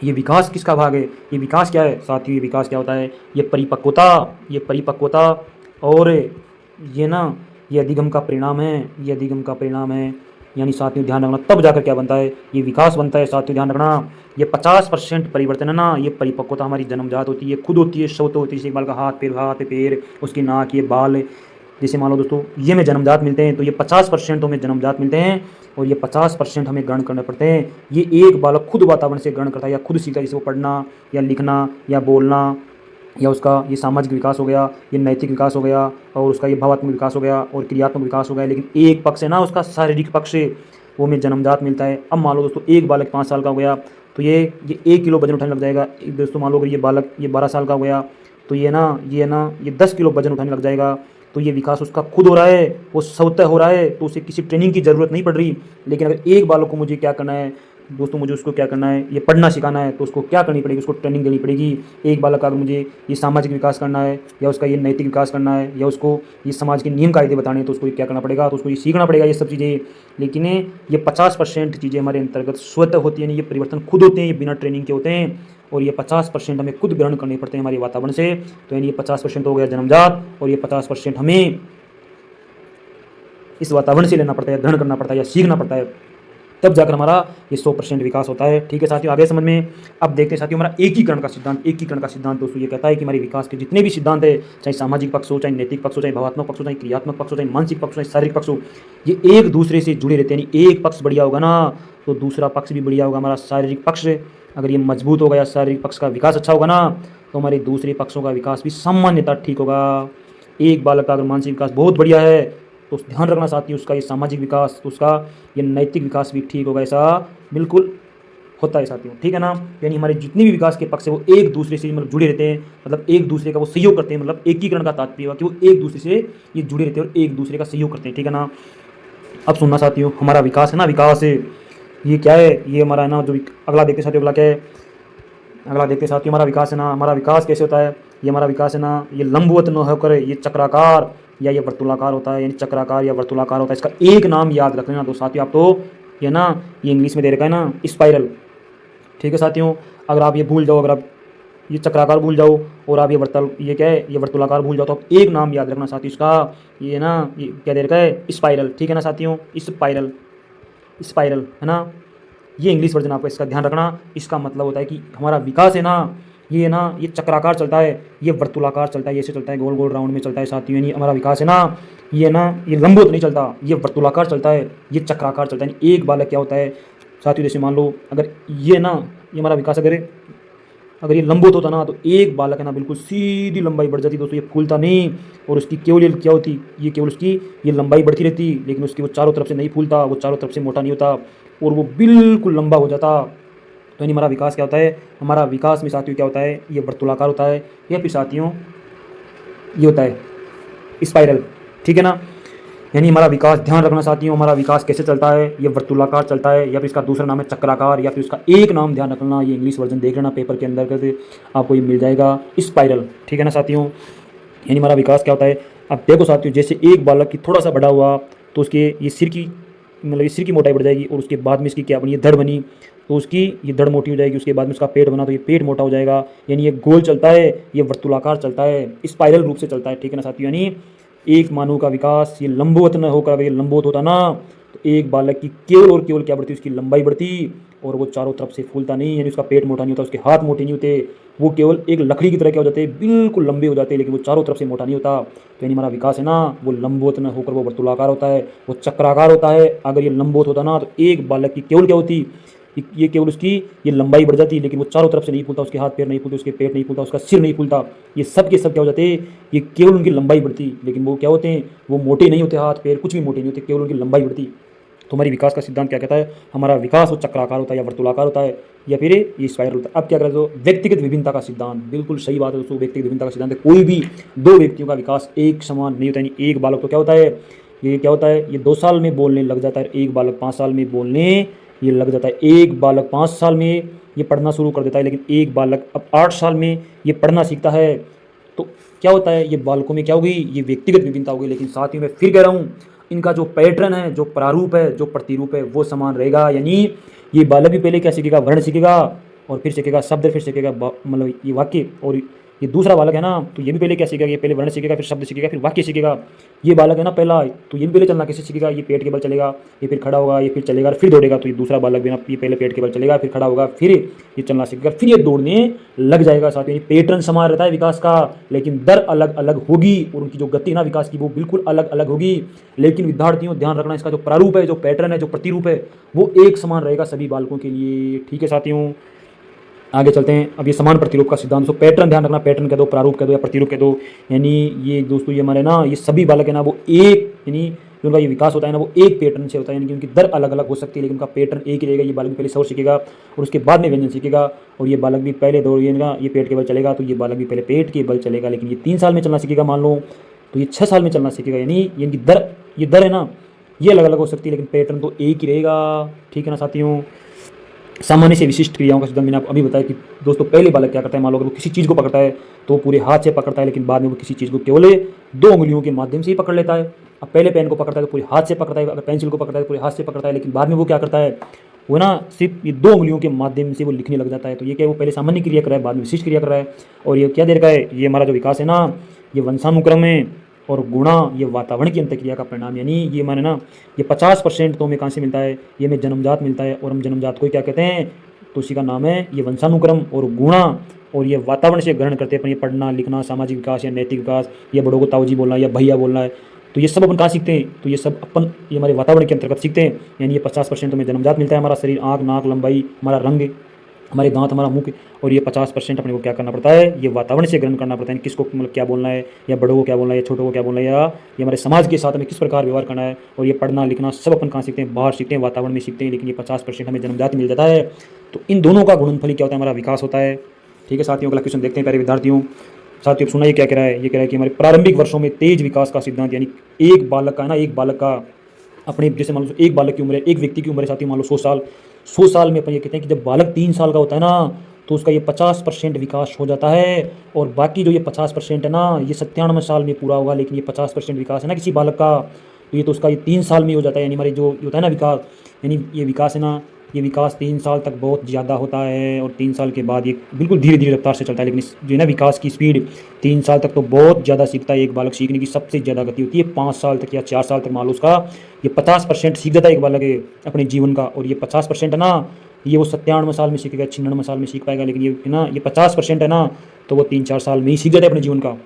ये विकास किसका भाग है, ये विकास क्या है साथियों, ये विकास क्या होता है, ये परिपक्वता और ये ना ये अधिगम का परिणाम है, ये अधिगम का परिणाम है। यानी साथियों ध्यान रखना, तब जाकर क्या बनता है, ये विकास बनता है साथियों, ध्यान रखना। ये 50% परिवर्तन है ना, ये परिपक्वता हमारी जन्मजात होती है, खुद होती है, स्वतः होती है। जैसे एक बाल का हाथ पैर उसकी नाक, ये बाल, जैसे मान लो दोस्तों ये हमें जन्मजात मिलते हैं, तो ये 50% हमें जन्मजात मिलते हैं और ये 50% हमें ग्रहण करने पड़ते हैं। ये एक बालक खुद वातावरण से ग्रहण करता है या खुद सीखता है, जैसे वो पढ़ना या लिखना या बोलना, या उसका ये सामाजिक विकास हो गया, ये नैतिक विकास हो गया, और उसका ये भावात्मक विकास हो गया और क्रियात्मक विकास हो गया। लेकिन एक पक्ष है ना उसका शारीरिक पक्ष है, वो हमें जन्मजात मिलता है। अब मान लो दोस्तों एक बालक 5 साल का हो गया, तो ये 1 किलो वजन उठाने लग जाएगा। दोस्तों मान लो अगर ये बालक ये 12 साल का हो गया, तो ये 10 किलो वजन उठाने लग जाएगा। तो ये विकास उसका खुद हो रहा है, वो स्वतः हो रहा है, तो उसे किसी ट्रेनिंग की ज़रूरत नहीं पड़ रही। लेकिन अगर एक बालक को मुझे क्या करना है दोस्तों, मुझे उसको क्या करना है, ये पढ़ना सिखाना है, तो उसको क्या करनी पड़ेगी, उसको ट्रेनिंग देनी पड़ेगी। एक बालक का अगर मुझे ये सामाजिक विकास करना है या उसका ये नैतिक विकास करना है या उसको ये समाज के नियम कायदे बताने हैं, तो उसको क्या करना पड़ेगा, तो उसको ये सीखना पड़ेगा ये सब चीज़ें। लेकिन ये 50% चीज़ें हमारे अंतर्गत स्वतः होती है, ये परिवर्तन खुद होते हैं, ये बिना ट्रेनिंग के होते हैं। और ये 50% हमें खुद ग्रहण करने पड़ते हैं हमारे वातावरण से। तो यानी ये 50% हो गया जन्मजात, और ये 50% हमें इस वातावरण से लेना पड़ता है, ग्रहण करना पड़ता है या सीखना पड़ता है, तब जाकर हमारा ये 100% विकास होता है। ठीक है साथियों, आगे समझ में। अब देखते हैं साथियों हमारा एकीकरण का सिद्धांत दोस्तों ये कहता है कि हमारे विकास के जितने भी सिद्धांत है, चाहे सामाजिक पक्ष हो, चाहे नैतिक पक्ष हो, चाहे भावात्मक पक्ष हो, चाहे क्रियात्मक पक्ष हो, चाहे मानसिक पक्ष हो, चाहे शारीरिक पक्ष हो, ये एक दूसरे से जुड़े रहते हैं। यानी एक पक्ष बढ़िया होगा ना तो दूसरा पक्ष भी बढ़िया होगा। हमारा शारीरिक पक्ष अगर ये मजबूत होगा या शारीरिक पक्ष का विकास अच्छा होगा ना, तो हमारे दूसरे पक्षों का विकास भी सामान्यतः ठीक होगा। एक बालक का अगर मानसिक विकास बहुत बढ़िया है, तो ध्यान रखना साथियों उसका ये सामाजिक विकास, तो उसका ये नैतिक विकास भी ठीक होगा, ऐसा बिल्कुल होता है साथियों। ठीक है ना, यानी हमारे जितने भी विकास के पक्ष है वो एक दूसरे से मतलब जुड़े रहते हैं, मतलब एक दूसरे का वो सहयोग करते हैं। मतलब एकीकरण का तात्पर्य हुआ कि वो एक दूसरे से ये जुड़े रहते हैं और एक दूसरे का सहयोग करते हैं। ठीक है ना, अब सुनना साथियों, हमारा विकास है ना, विकास है ये क्या है, ये हमारा है ना जो अगला देखते साथियों, अगला क्या है, अगला देखते साथियों हमारा विकास है ना, हमारा विकास कैसे होता है, ये हमारा विकास है ना, ये लंबवत न होकर ये चक्राकार या ये वर्तुलाकार होता है। यानी चक्राकार या वर्तुलाकार होता है, इसका एक नाम याद रख लेना तो साथियों आप, तो ये ना ये इंग्लिश में दे रखा है ना स्पाइरल। ठीक है साथियों, अगर आप ये भूल जाओ, अगर आप ये चक्राकार भूल जाओ और आप ये क्या है ये वर्तुलाकार भूल जाओ, तो आप एक नाम याद रखना साथियों इसका, ये ना ये क्या दे रखा है स्पाइरल। ठीक है ना साथियों, स्पाइरल है ना, ये इंग्लिश वर्जन आपका इसका ध्यान रखना। इसका मतलब होता है कि हमारा विकास है ना ये चक्राकार चलता है, ये वर्तुलाकार चलता है, ऐसे चलता है, गोल गोल राउंड में चलता है साथियों। यानी हमारा विकास है ना ये लंबवत नहीं चलता, ये वर्तुलाकार चलता है, ये चक्राकार चलता है। एक बालक क्या होता है साथियों, जैसे मान लो अगर ये हमारा विकास अगर ये लंबवत होता ना, तो एक बालक है ना बिल्कुल सीधी लंबाई बढ़ जाती दोस्तों, ये फूलता नहीं। और उसकी केवल क्या होती, ये केवल उसकी ये लंबाई बढ़ती रहती, लेकिन उसकी वो चारों तरफ से नहीं फूलता, वो चारों तरफ से मोटा नहीं होता और वो बिल्कुल लंबा हो जाता। तो यानी हमारा विकास क्या होता है, हमारा विकास में साथियों क्या होता है, ये वर्तुलाकार होता है या फिर साथियों ये होता है स्पाइरल। ठीक है ना, यानी हमारा विकास, ध्यान रखना साथियों, हमारा विकास कैसे चलता है, ये वर्तुलाकार चलता है या फिर इसका दूसरा नाम है चक्राकार, या फिर इसका एक नाम ध्यान रखना, ये इंग्लिश वर्जन देख लेना पेपर के अंदर करके आपको ये मिल जाएगा, स्पाइरल। ठीक है ना साथियों। यानी हमारा विकास क्या होता है, अब देखो साथियों, जैसे एक बालक की थोड़ा सा बड़ा हुआ तो उसके ये सिर की, मतलब ये सिर की मोटाई बढ़ जाएगी, और उसके बाद में इसकी क्या बनी, ये धड़ बनी, तो उसकी ये धड़ मोटी हो जाएगी, उसके बाद में उसका पेट बना तो ये पेट मोटा हो जाएगा। यानी ये गोल चलता है, ये वर्तुलाकार चलता है, स्पाइरल रूप से चलता है। ठीक है ना साथियों। यानी एक मानव का विकास ये लंबवत न होकर, अगर ये लंबवत होता ना तो एक बालक की केवल और केवल क्या बढ़ती, उसकी लंबाई बढ़ती, और वो चारों तरफ से फूलता नहीं, यानी उसका पेट मोटा नहीं होता, उसके हाथ मोटे नहीं होते, वो केवल एक लकड़ी की तरह क्या हो जाते हैं, बिल्कुल लंबे हो जाते हैं, लेकिन वो चारों तरफ से मोटा नहीं होता। तो यानी हमारा विकास है ना, वो लंबवत न होकर वो वर्तुलाकार होता है, वो चक्राकार होता है। अगर ये लंबवत होता ना तो एक बालक की केवल क्या होती, ये केवल उसकी ये लंबाई बढ़ जाती, लेकिन वो चारों तरफ से नहीं फूलता, उसके हाथ पैर नहीं फूलते, उसके पेट नहीं फूलता, उसका सिर नहीं फूलता, ये सब के सब क्या हो जाते, ये केवल उनकी लंबाई बढ़ती, लेकिन वो क्या होते हैं, वो मोटे नहीं होते, हाथ पैर कुछ भी मोटे नहीं होते, केवल उनकी लंबाई बढ़ती। तो हमारी विकास का सिद्धांत क्या कहता है, हमारा विकास वो चक्राकार होता है या वर्तुलाकार होता है या फिर ये स्पाइरल होता है। अब क्या करें, तो व्यक्तिगत विभिन्नता का सिद्धांत, बिल्कुल सही बात है दोस्तों, व्यक्तिगत विभिन्नता का सिद्धांत है, कोई भी दो व्यक्तियों का विकास एक समान नहीं होता। यानी एक बालक तो क्या होता है, ये क्या होता है, ये 2 साल में बोलने लग जाता है, एक बालक 5 साल में बोलने ये लग जाता है, एक बालक 5 साल में ये पढ़ना शुरू कर देता है, लेकिन एक बालक अब 8 साल में ये पढ़ना सीखता है। तो क्या होता है, ये बालकों में क्या होगी, ये व्यक्तिगत विभिन्नता होगी, लेकिन साथ ही मैं फिर कह रहा हूँ, इनका जो पैटर्न है, जो प्रारूप है, जो प्रतिरूप है, वो समान रहेगा। यानी ये बालक भी पहले क्या सीखेगा, वर्ण सीखेगा, और फिर सीखेगा शब्द, फिर सीखेगा मतलब ये वाक्य, और ये दूसरा बालक है ना, तो ये भी पहले क्या सीखेगा, ये पहले वर्ण सीखेगा, फिर शब्द सीखेगा, फिर वाक्य सीखेगा। ये बालक है ना पहला, तो ये भी पहले चलना कैसे सीखेगा, ये पेट के बल चलेगा, ये फिर खड़ा होगा, ये फिर चलेगा, फिर दौड़ेगा। तो ये दूसरा बालक भी ना, ये पहले पेट के बल चलेगा, फिर खड़ा होगा, फिर ये चलना सीखेगा, फिर ये दौड़ने लग जाएगा। साथ ही पैटर्न समान रहता है विकास का, लेकिन दर अलग अलग होगी, और उनकी जो गति ना विकास की वो बिल्कुल अलग अलग होगी। लेकिन विद्यार्थियों ध्यान रखना, इसका जो प्रारूप है, जो पैटर्न है, जो प्रतिरूप है, वो एक समान रहेगा सभी बालकों के लिए। ठीक है साथियों, आगे चलते हैं। अब ये समान प्रतिरूप का सिद्धांत, तो पैटर्न ध्यान रखना, पैटर्न कह दो, प्रारूप कह दो या प्रतिरूप कह दो। यानी ये दोस्तों ये हमारे ना, ये सभी बालक है ना, वो एक, यानी जो उनका ये विकास होता है ना, वो एक पैटर्न से होता है, यानी कि उनकी दर अलग अलग हो सकती है, लेकिन उनका पैटर्न एक ही रहेगा। ये बालक भी पहले स्वर सीखेगा और उसके बाद में व्यंजन सीखेगा, और ये बालक भी पहले दौड़ेगा, ये पेट के बल चलेगा, तो ये बालक भी पहले पेट के बल चलेगा, लेकिन ये 3 साल में चलना सीखेगा मान लो, तो ये 6 साल में चलना सीखेगा। यानी इनकी दर, ये दर है ना, ये अलग अलग हो सकती है, लेकिन पैटर्न तो एक ही रहेगा। ठीक है ना साथियों। सामान्य से विशिष्ट क्रियाओं का सिद्धांत मैंने आपको अभी बताया कि दोस्तों पहले बालक क्या करता है, मान लो अगर वो किसी चीज़ को पकड़ता है तो वो पूरे हाथ से पकड़ता है, लेकिन बाद में वो किसी चीज़ को केवल 2 उंगलियों के माध्यम से ही पकड़ लेता है। अब पहले पेन को पकड़ता है तो पूरे हाथ से पकड़ता है, अगर पेंसिल को पकड़ता है तो पूरे हाथ से पकड़ता है, लेकिन बाद में वो क्या करता है, वो ना सिर्फ ये 2 उंगलियों के माध्यम से वो लिखने लग जाता है। तो ये क्या, वो पहले सामान्य क्रिया कर रहा है, बाद में विशिष्ट क्रिया कर रहा है। और ये क्या दे रखा है, ये हमारा जो विकास है ना, ये वंशानुक्रम है, और गुणा ये वातावरण की अंतक्रिया का परिणाम। यानी ये माने ना, ये 50% तो हमें कहाँ से मिलता है, ये हमें जन्मजात मिलता है, और हम जन्मजात को क्या कहते हैं, तो उसी का नाम है ये वंशानुक्रम और गुणा, और ये वातावरण से ग्रहण करते हैं अपन, ये पढ़ना लिखना, सामाजिक विकास या नैतिक विकास, या बड़ों को ताऊजी बोलना या भैया बोलना है, तो ये सब अपन कहाँ सीखते हैं, तो ये सब अपन ये हमारे वातावरण के अंतर्गत सीखते हैं। यानी ये 50% हमें जन्मजात मिलता है, हमारा शरीर, आँख नाक लंबाई, हमारा रंग, हमारे दांत, हमारा मुख, और ये 50% अपने को क्या करना पड़ता है, ये वातावरण से ग्रहण करना पड़ता है, किसको मतलब क्या बोलना है, या बड़ों को क्या बोलना है, या छोटों को क्या बोलना है, या ये हमारे समाज के साथ हमें किस प्रकार व्यवहार करना है। और ये पढ़ना लिखना सब अपन कहाँ सीखते हैं, बाहर सीखते हैं, वातावरण में सीखते हैं, लेकिन ये 50% हमें जन्मजात मिल जाता है। तो इन दोनों का गुणनफल क्या होता है, हमारा विकास होता है। ठीक है साथियों, अगला क्वेश्चन देखते हैं प्यारे विद्यार्थियों। साथियों सुना, ये क्या कह रहा है, ये कह रहा है कि हमारे प्रारंभिक वर्षों में तेज विकास का सिद्धांत, यानी एक बालक का है ना, एक बालक का अपने, जैसे मान लो एक बालक की उम्र है, एक व्यक्ति की उम्र है साथियों मान लो 100 साल में अपन ये कहते हैं कि जब बालक 3 साल का होता है ना, तो उसका ये 50% विकास हो जाता है, और बाकी जो ये 50% है ना, ये 97 साल में पूरा होगा। लेकिन ये 50% विकास है ना किसी बालक का, तो ये तो उसका ये 3 साल में हो जाता है। यानी हमारे जो होता है ना विकास, यानी ये विकास है ना, ये विकास 3 साल तक बहुत ज़्यादा होता है, और 3 साल के बाद ये बिल्कुल धीरे धीरे रफ्तार से चलता है। लेकिन जो है ना विकास की स्पीड 3 साल तक तो बहुत ज़्यादा सीखता है एक बालक, सीखने की सबसे ज़्यादा गति होती है 5 साल तक या 4 साल तक। मान लो उसका ये 50% सीख जाता है एक बालक अपने जीवन का, और ये 50% है ना, ये वो 97 साल में सीखेगा, 96 साल में सीख पाएगा। लेकिन ये ना, ये 50% है ना, तो वो 3-4 साल में ही सीख जाता है अपने जीवन का।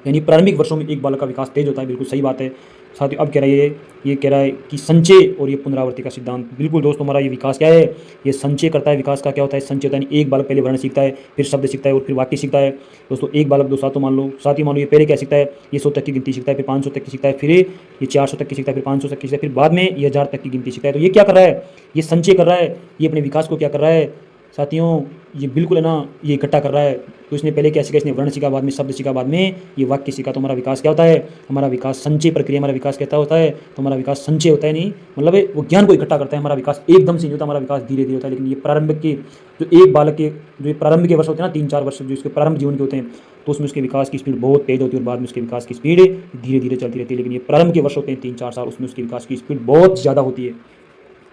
यानी प्रारंभिक वर्षों में एक बालक का विकास तेज होता है, बिल्कुल सही बात है साथियों। अब कह रहा है ये कह रहा है कि संचय और ये पुनरावृत्ति का सिद्धांत, बिल्कुल दोस्तों हमारा ये विकास क्या है, ये संचय करता है। विकास का क्या होता है, संचय होता है एक बालक पहले वर्ण सीखता है, फिर शब्द सीखता है, और फिर वाक्य सीखता है। दोस्तों एक बालक 2 सातों मान लो, साथी मान लो, ये पहले क्या सीखता है, ये 100 तक की गिनती सीखता है, फिर 500 तक की सीखता है, फिर ये 400 तक की सीखता है, फिर 500 तक की सीखता है, फिर बाद में ये 1000 तक की गिनती सीखता है। तो ये क्या कर रहा है, ये संचय कर रहा है, ये अपने विकास को क्या कर रहा है, साथियों ये बिल्कुल है ना, ये इकट्ठा कर रहा है। तो इसने पहले क्या सीखा, इसने वर्ण सीखा, बाद में शब्द सीखा, बाद में ये वाक्य सीखा। तो हमारा विकास क्या होता है, हमारा विकास संचय प्रक्रिया, हमारा विकास कहता होता है। तो हमारा विकास संचय होता है, नहीं मतलब वो ज्ञान को इकट्ठा करता है। हमारा विकास एकदम से नहीं होता, हमारा विकास धीरे धीरे होता है। लेकिन ये प्रारंभिक के जो एक बालक के जो प्रारंभिक के वर्ष होते हैं ना, 3-4 वर्ष जो इसके प्रारंभिक जीवन के होते हैं, तो उसमें उसके विकास की स्पीड बहुत तेज होती है और बाद में उसके विकास की स्पीड धीरे धीरे चलती रहती है। लेकिन ये प्रारंभ के वर्ष होते हैं 3-4 साल, उसमें उसके विकास की स्पीड बहुत ज़्यादा होती है।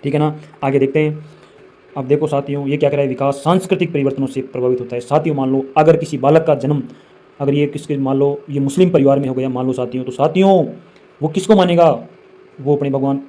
ठीक है ना, आगे देखते हैं। अब देखो साथियों, ये क्या कह रहा है, विकास सांस्कृतिक परिवर्तनों से प्रभावित होता है। साथियों मान लो अगर किसी बालक का जन्म, अगर ये किसके, मान लो ये मुस्लिम परिवार में हो गया, मान लो साथियों, तो साथियों वो किसको मानेगा, वो अपने भगवान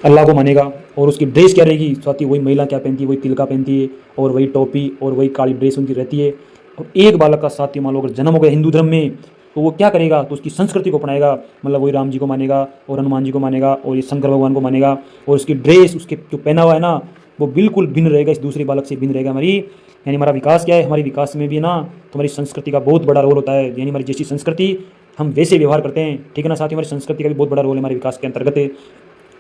अल्लाह को मानेगा। और उसकी ड्रेस क्या रहेगी साथियों, वही महिला क्या पहनती है, वही तिलका पहनती है और वही टोपी और वही काली ड्रेस उनकी रहती है। और एक बालक का साथियों मान लो अगर जन्म हो गया हिंदू धर्म में, तो वो क्या करेगा, तो उसकी संस्कृति को अपनाएगा। मतलब वही राम जी को मानेगा और हनुमान जी को मानेगा और ये शंकर भगवान को मानेगा। और उसकी ड्रेस, उसके जो पहना हुआ है ना, वो बिल्कुल भिन्न रहेगा, इस दूसरे बालक से भिन्न रहेगा। हमारी यानी हमारा विकास क्या है, हमारे विकास में भी ना तो हमारी संस्कृति का बहुत बड़ा रोल होता है। यानी हमारी जैसी संस्कृति हम वैसे व्यवहार करते हैं। ठीक है ना साथियों, हमारी संस्कृति का भी बहुत बड़ा रोल है हमारे विकास के अंतर्गत है।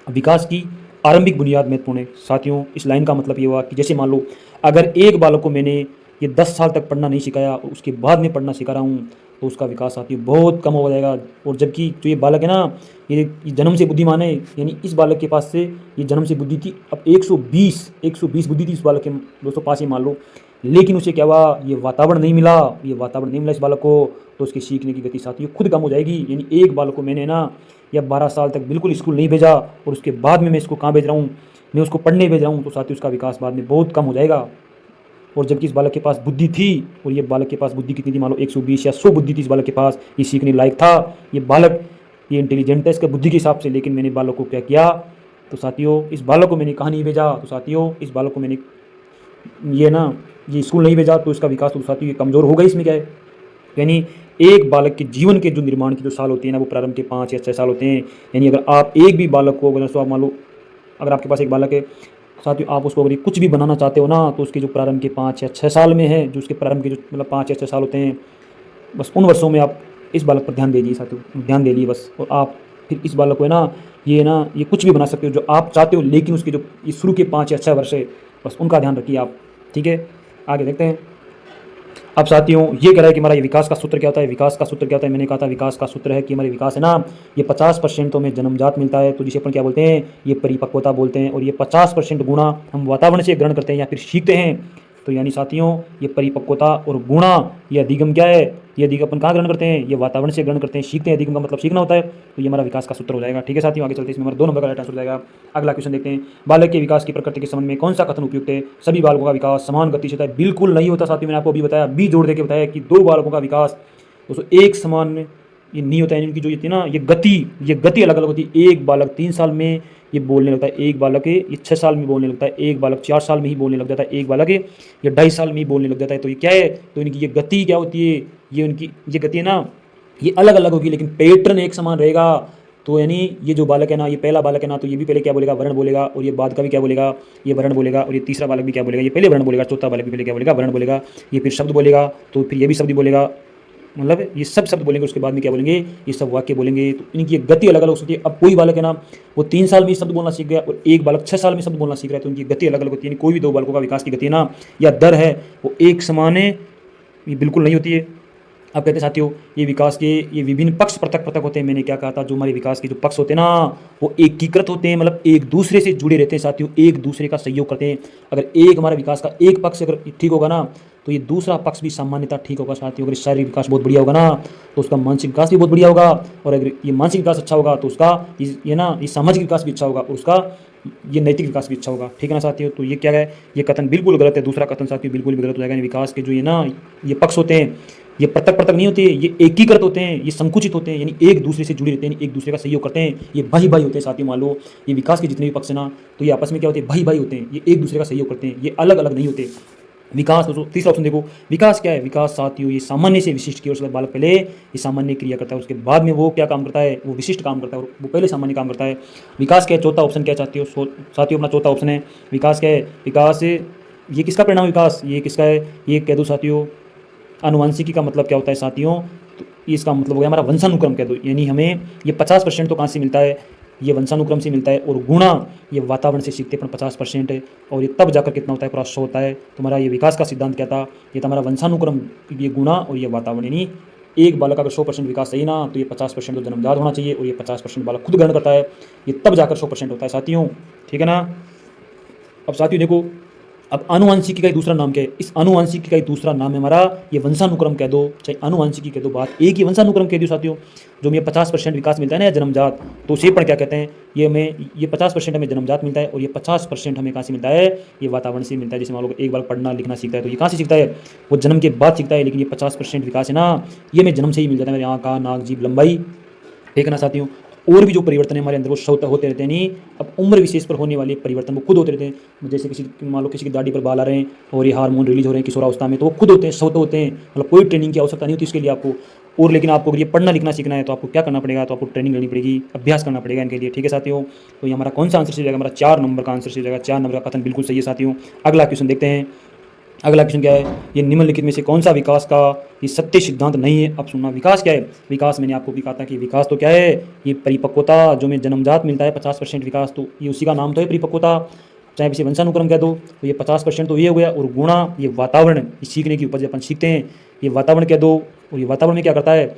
विकास की आरंभिक बुनियाद महत्वपूर्ण है। साथियों इस लाइन का मतलब ये हुआ कि जैसे मान लो अगर एक बालक को मैंने ये 10 साल तक पढ़ना नहीं सिखाया और उसके बाद में पढ़ना सिखा रहा हूँ, तो उसका विकास साथियों बहुत कम हो जाएगा। और जबकि जो ये बालक है ना, ये जन्म से बुद्धिमान है। यानी इस बालक के पास से ये जन्म से बुद्धि थी, अब 120 बुद्धि थी इस बालक के दोस्तों पास ही मान लो। लेकिन उसे क्या हुआ, ये वातावरण नहीं मिला, ये वातावरण नहीं मिला इस बालक को, तो उसकी सीखने की गति साथियों खुद कम हो जाएगी। यानी एक बालक को मैंने ना या 12 साल तक बिल्कुल स्कूल नहीं भेजा और उसके बाद में मैं इसको कहाँ भेज रहा हूँ, मैं उसको पढ़ने भेज रहा हूँ, तो साथियों उसका विकास बाद में बहुत कम हो जाएगा। और जबकि इस बालक के पास बुद्धि थी, और ये बालक के पास बुद्धि कितनी थी, मान लो 120 या 100 बुद्धि थी इस बालक के पास, ये सीखने लायक था, ये बालक ये इंटेलिजेंट है इसके बुद्धि के हिसाब से। लेकिन मैंने बालक को क्या किया, तो साथियों इस बालक को मैंने कहाँ नहीं भेजा, तो साथियों इस बालक को मैंने ये ना ये स्कूल नहीं भेजा, तो इसका विकास तो साथियों ये कमज़ोर होगा। इसमें क्या है, यानी एक बालक के जीवन के जो निर्माण के जो साल होते हैं ना, वो प्रारंभ के 5 या 6 साल होते हैं। यानी अगर आप एक भी बालक को, अगर आप मान लो अगर आपके पास एक बालक है साथियों, आप उसको अगर कुछ भी बनाना चाहते हो ना, तो उसके जो प्रारंभ के 5 या 6 साल में है, जो उसके प्रारंभ के जो मतलब 5 या 6 साल होते हैं, बस उन वर्षों में आप इस बालक पर ध्यान दीजिए साथियों, ध्यान दे लीजिए बस। और आप फिर इस बालक को है ना ये कुछ भी बना सकते हो जो आप चाहते हो, लेकिन उसके जो ये शुरू के 5 या 6 वर्ष है, बस उनका ध्यान रखिए आप। ठीक है, आगे देखते हैं। अब साथियों ये कह रहा है कि हमारा ये विकास का सूत्र क्या होता है, विकास का सूत्र क्या होता है। मैंने कहा था विकास का सूत्र है कि हमारे विकास है ना, ये 50% तो हमें जन्मजात मिलता है, तो जिसे अपन क्या बोलते हैं, ये परिपक्वता बोलते हैं। और ये 50% गुणा हम वातावरण से ग्रहण करते हैं या फिर सीखते हैं। तो यानी साथियों ये परिपक्वता और गुणा, ये अधिगम क्या है, ये अधिगम अपन कहाँ ग्रहण करते हैं, ये वातावरण से ग्रहण करते हैं, सीखते हैं। अधिगम का मतलब सीखना होता है, तो ये हमारा विकास का सूत्र हो जाएगा। ठीक है साथियों, आगे चलते हैं, इसमें हमारा 2 नंबर का राइट आंसर हो जाएगा। अगला क्वेश्चन देखते हैं, बालक के विकास की प्रकृति के संबंध में कौन सा कथन उपयुक्त है। सभी बालकों का विकास समान गति से होता है, बिल्कुल नहीं होता साथियों। मैंने आपको अभी बताया, बी जोड़ देकर बताया कि 2 बालकों का विकास दोस्तों एक समान ये नहीं होता है। इनकी जो ये ना ये गति अलग अलग होती है। एक बालक 3 साल में ये बोलने लगता है, एक बालक है ये 6 साल में बोलने लगता है, एक बालक 4 साल में ही बोलने लग जाता है, एक बालक है ये 2.5 साल में ही बोलने लग जाता है। तो ये क्या है, तो इनकी ये गति क्या होती है, ये उनकी ये गति है ना, ये अलग अलग होगी लेकिन पैटर्न एक समान रहेगा। तो यानी ये जो बालक है ना, ये पहला बालक है ना, तो ये भी पहले क्या बोलेगा, वर्ण बोलेगा, और ये बाद का भी क्या बोलेगा, ये वर्ण बोलेगा। और ये तीसरा बालक भी क्या बोलेगा, ये पहले वर्ण बोलेगा, चौथा बालक भी पहले क्या बोलेगा, वर्ण बोलेगा। ये फिर शब्द बोलेगा, तो फिर ये भी शब्द बोलेगा, मतलब ये सब शब्द बोलेंगे, उसके बाद में क्या बोलेंगे, ये सब वाक्य बोलेंगे। तो इनकी गति अलग अलग हो सकती है। अब कोई बालक है ना, वो 3 साल में शब्द बोलना सीख गया और एक बालक 6 साल में शब्द बोलना सीख रहा है, तो इनकी गति अलग अलग होती है। कोई भी 2 बालकों का विकास की गति है ना या दर है, वो एक समान है, ये बिल्कुल नहीं होती है। अब कहते हैं साथियों ये विकास के ये विभिन्न पक्ष पृथक पृथक होते हैं। मैंने क्या कहा था, जो हमारे विकास के जो पक्ष होते हैं ना, वो एकीकृत होते हैं, मतलब एक दूसरे से जुड़े रहते हैं साथियों, एक दूसरे का सहयोग करते हैं। अगर एक हमारा विकास का एक पक्ष अगर ठीक होगा ना, तो ये दूसरा पक्ष भी सामान्यतः ठीक होगा साथियों। अगर शारीरिक विकास बहुत बढ़िया होगा ना, तो उसका मानसिक विकास भी बहुत बढ़िया होगा। और अगर ये मानसिक विकास अच्छा होगा, तो उसका ये सामाजिक विकास भी अच्छा होगा, और उसका ये नैतिक विकास भी अच्छा होगा। ठीक है ना साथियों, तो ये क्या है, ये कथन बिल्कुल गलत है। दूसरा कथन साथियों बिल्कुल भी गलत हो जाएगा। विकास के जो ये पक्ष होते हैं, ये पृथक पृथक नहीं होते, ये एकीकृत होते हैं, ये संकुचित होते हैं, यानी एक दूसरे से जुड़े रहते हैं, एक दूसरे का सहयोग करते हैं। ये भाई भाई होते हैं साथियों। मान लो ये विकास के जितने भी पक्ष हैं ना, तो ये आपस में क्या होते हैं, भाई भाई होते हैं, ये एक दूसरे का सहयोग करते हैं, ये अलग अलग नहीं होते। विकास दोस्तों तीसरा ऑप्शन देखो, विकास क्या है, विकास साथियों ये सामान्य से विशिष्ट की ओर से बालक पहले ये सामान्य क्रिया करता है, उसके बाद में वो क्या काम करता है, वो विशिष्ट काम करता है, वो पहले सामान्य काम करता है। विकास क्या है, चौथा ऑप्शन क्या चाहती हो साथियों, अपना चौथा ऑप्शन है विकास क्या है, विकास ये किसका परिणाम, विकास ये किसका है, ये कह दो साथियों आनुवंशिकी का मतलब क्या होता है साथियों, तो इसका मतलब हो गया हमारा वंशानुक्रम कह दो। यानी हमें ये 50% तो कहाँ से मिलता है, ये वंशानुक्रम से मिलता है, और गुणा ये वातावरण से सीखते हैं अपन 50% है, और ये तब जाकर कितना होता है, पूरा 100 होता है। तुम्हारा ये विकास का सिद्धांत क्या था, ये तुम्हारा वंशानुक्रम, ये गुणा और ये वातावरण, यानी एक बालक अगर 100% विकास चाहिए ना, तो ये 50% तो जन्मजात होना चाहिए, और ये 50% बालक खुद ग्रहण करता है, ये तब जाकर 100% होता है साथियों। ठीक है ना। अब साथियों देखो, अब आनुवंशिकी का ही दूसरा नाम क्या है, इस आनुवंशिकी का ही दूसरा नाम है हमारा ये वंशानुक्रम कह दो, चाहे आनुवंशिकी कह दो, बात एक ही, वंशानुक्रम कह दो साथियों। जो हमें 50% विकास मिलता है ना जन्मजात, तो उसे पर क्या कहते हैं, ये हमें ये 50% हमें जन्मजात मिलता है, और ये 50% हमें कहाँ से मिलता है, ये वातावरण से मिलता है। जैसे मान लो एक बार पढ़ना लिखना सीखता है, तो ये कहाँ से सीखता है, वो जन्म के बाद सीखता है, लेकिन ये 50% विकास है ना, ये हमें जन्म से ही मिल जाता है, मेरे यहाँ का नाक जीभ लंबाई। ठीक है ना साथियों। और भी जो परिवर्तन है हमारे अंदर वो स्वतः होते रहते हैं, नहीं अब उम्र विशेष पर होने वाले परिवर्तन वो खुद होते रहते हैं। जैसे किसी मान लो किसी की दाढ़ी पर बाल आ रहे हैं और ये हार्मोन रिलीज हो रहे हैं किशोरावस्था में, तो वो खुद होते हैं, स्वतः होते हैं, मतलब कोई ट्रेनिंग की आवश्यकता नहीं होती इसके लिए आपको। और लेकिन आपको अगर ये पढ़ना लिखना सीखना है तो आपको क्या करना पड़ेगा, तो आपको ट्रेनिंग लेनी पड़ेगी, अभ्यास करना पड़ेगा इनके लिए। ठीक है साथियों। तो ये हमारा कौन सा आंसर सही जाएगा, हमारा 4 नंबर का आंसर सही जाएगा। 4 नंबर का कथन बिल्कुल सही है साथियों। अगला क्वेश्चन देखते हैं। अगला क्वेश्चन क्या है, ये निम्नलिखित में से कौन सा विकास का ये सत्य सिद्धांत नहीं है। अब सुनना, विकास क्या है, विकास मैंने आपको भी कहा था कि विकास तो क्या है, ये परिपक्वता, जो में जन्मजात मिलता है 50% विकास, तो ये उसी का नाम तो है परिपक्वता। चाहे इसे वंशानुक्रम कह दो, तो ये 50% तो ये हो गया, और गुणा ये वातावरण, सीखने की उपज अपन सीखते हैं, ये वातावरण कह दो। और ये वातावरण में क्या करता है,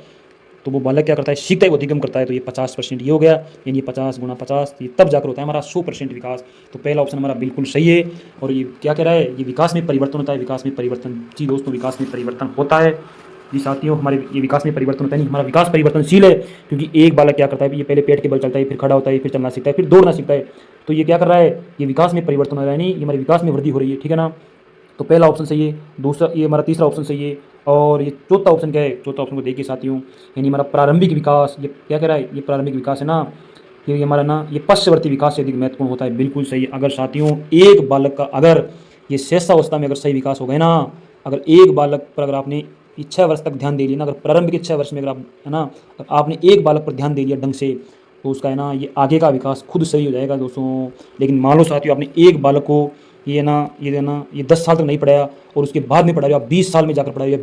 तो वो बालक क्या करता है, सीखता है, वो अधिगम करता है, तो ये 50% ये हो गया, यानी 50 गुणा 50, ये तब जाकर होता है हमारा 100% विकास। तो पहला ऑप्शन हमारा बिल्कुल सही है। और ये क्या कह रहा है, ये विकास में परिवर्तन होता है, विकास में परिवर्तन, जी दोस्तों विकास में परिवर्तन होता है जी साथियों। हमारे ये विकास में परिवर्तन होता है, नहीं हमारा विकास परिवर्तनशील है, क्योंकि एक बालक क्या करता है, ये पहले पेट के बल चलता है, फिर खड़ा होता है, फिर चलना सीखता है, फिर दौड़ना सीखता है। तो ये क्या कर रहा है, ये विकास में परिवर्तन हो रहा है, नहीं ये हमारे विकास में वृद्धि हो रही है। ठीक है ना। तो पहला ऑप्शन सही है, दूसरा ये हमारा तीसरा ऑप्शन सही है, और ये चौथा ऑप्शन क्या है, चौथा ऑप्शन को देखिए साथियों, यानी हमारा प्रारंभिक विकास, ये क्या कह रहा है, ये प्रारंभिक विकास है ना, ये हमारा ना ये पश्चवर्ती विकास से अधिक महत्वपूर्ण होता है। बिल्कुल सही है। अगर साथियों एक बालक का अगर ये शेषावस्था में अगर सही विकास हो गए ना, अगर एक बालक पर अगर आपने 6 वर्ष तक ध्यान दे लिया ना, अगर प्रारंभिक 6 वर्ष में अगर आप है ना, अगर आपने एक बालक पर ध्यान दे दिया ढंग से, तो उसका है ना ये आगे का विकास खुद सही हो जाएगा दोस्तों। लेकिन मान लो साथियों आपने एक बालक को ये ना 10 साल तक नहीं पढ़ाया, और उसके बाद में पढ़ा रहे हो आप 20 साल में जाकर पढ़ा रहे हो,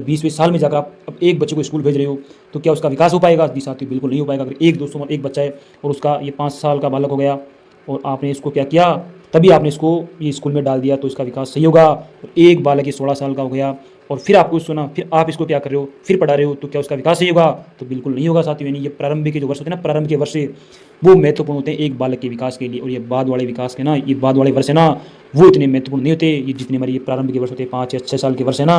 20वें साल में जाकर आप अब एक बच्चे को स्कूल भेज रहे हो, तो क्या उसका विकास हो पाएगा जी साथियों, बिल्कुल नहीं हो पाएगा। अगर एक बच्चा है और उसका ये 5 साल का बालक हो गया, और आपने इसको क्या किया, तभी आपने इसको ये स्कूल में डाल दिया, तो इसका विकास सही होगा। एक बालक ये 16 साल का हो गया, और फिर आपको सुना, फिर आप इसको क्या कर रहे हो, फिर पढ़ा रहे हो, तो क्या उसका विकास सही होगा, तो बिल्कुल नहीं होगा साथियों। यानी ये प्रारंभिक के जो वर्ष होते हैं ना, प्रारंभ के वर्ष वो महत्वपूर्ण होते हैं एक बालक के विकास के लिए, और ये बाद वाले विकास के ना, ये बाद वाले वर्ष है ना, वो इतने महत्वपूर्ण नहीं होते। ये जितने हमारे ये प्रारंभ के वर्ष होते हैं 5 या 6 साल के वर्ष है ना,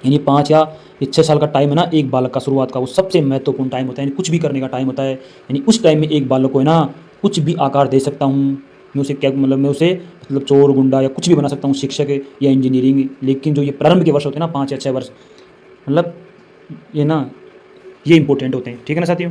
यानी 5 या 6 साल का टाइम है ना एक बालक का शुरुआत का, वो सबसे महत्वपूर्ण टाइम होता है, यानी कुछ भी करने का टाइम होता है। यानी उस टाइम में एक बालक को है ना कुछ भी आकार दे सकता हूँ मैं, उसे क्या मतलब मैं उसे मतलब चोर गुंडा या कुछ भी बना सकता हूँ, शिक्षक या इंजीनियरिंग। लेकिन जो ये प्रारंभ के वर्ष होते हैं ना 5 या 6 वर्ष, मतलब ये ना ये इंपॉर्टेंट होते हैं। ठीक है ना साथियों।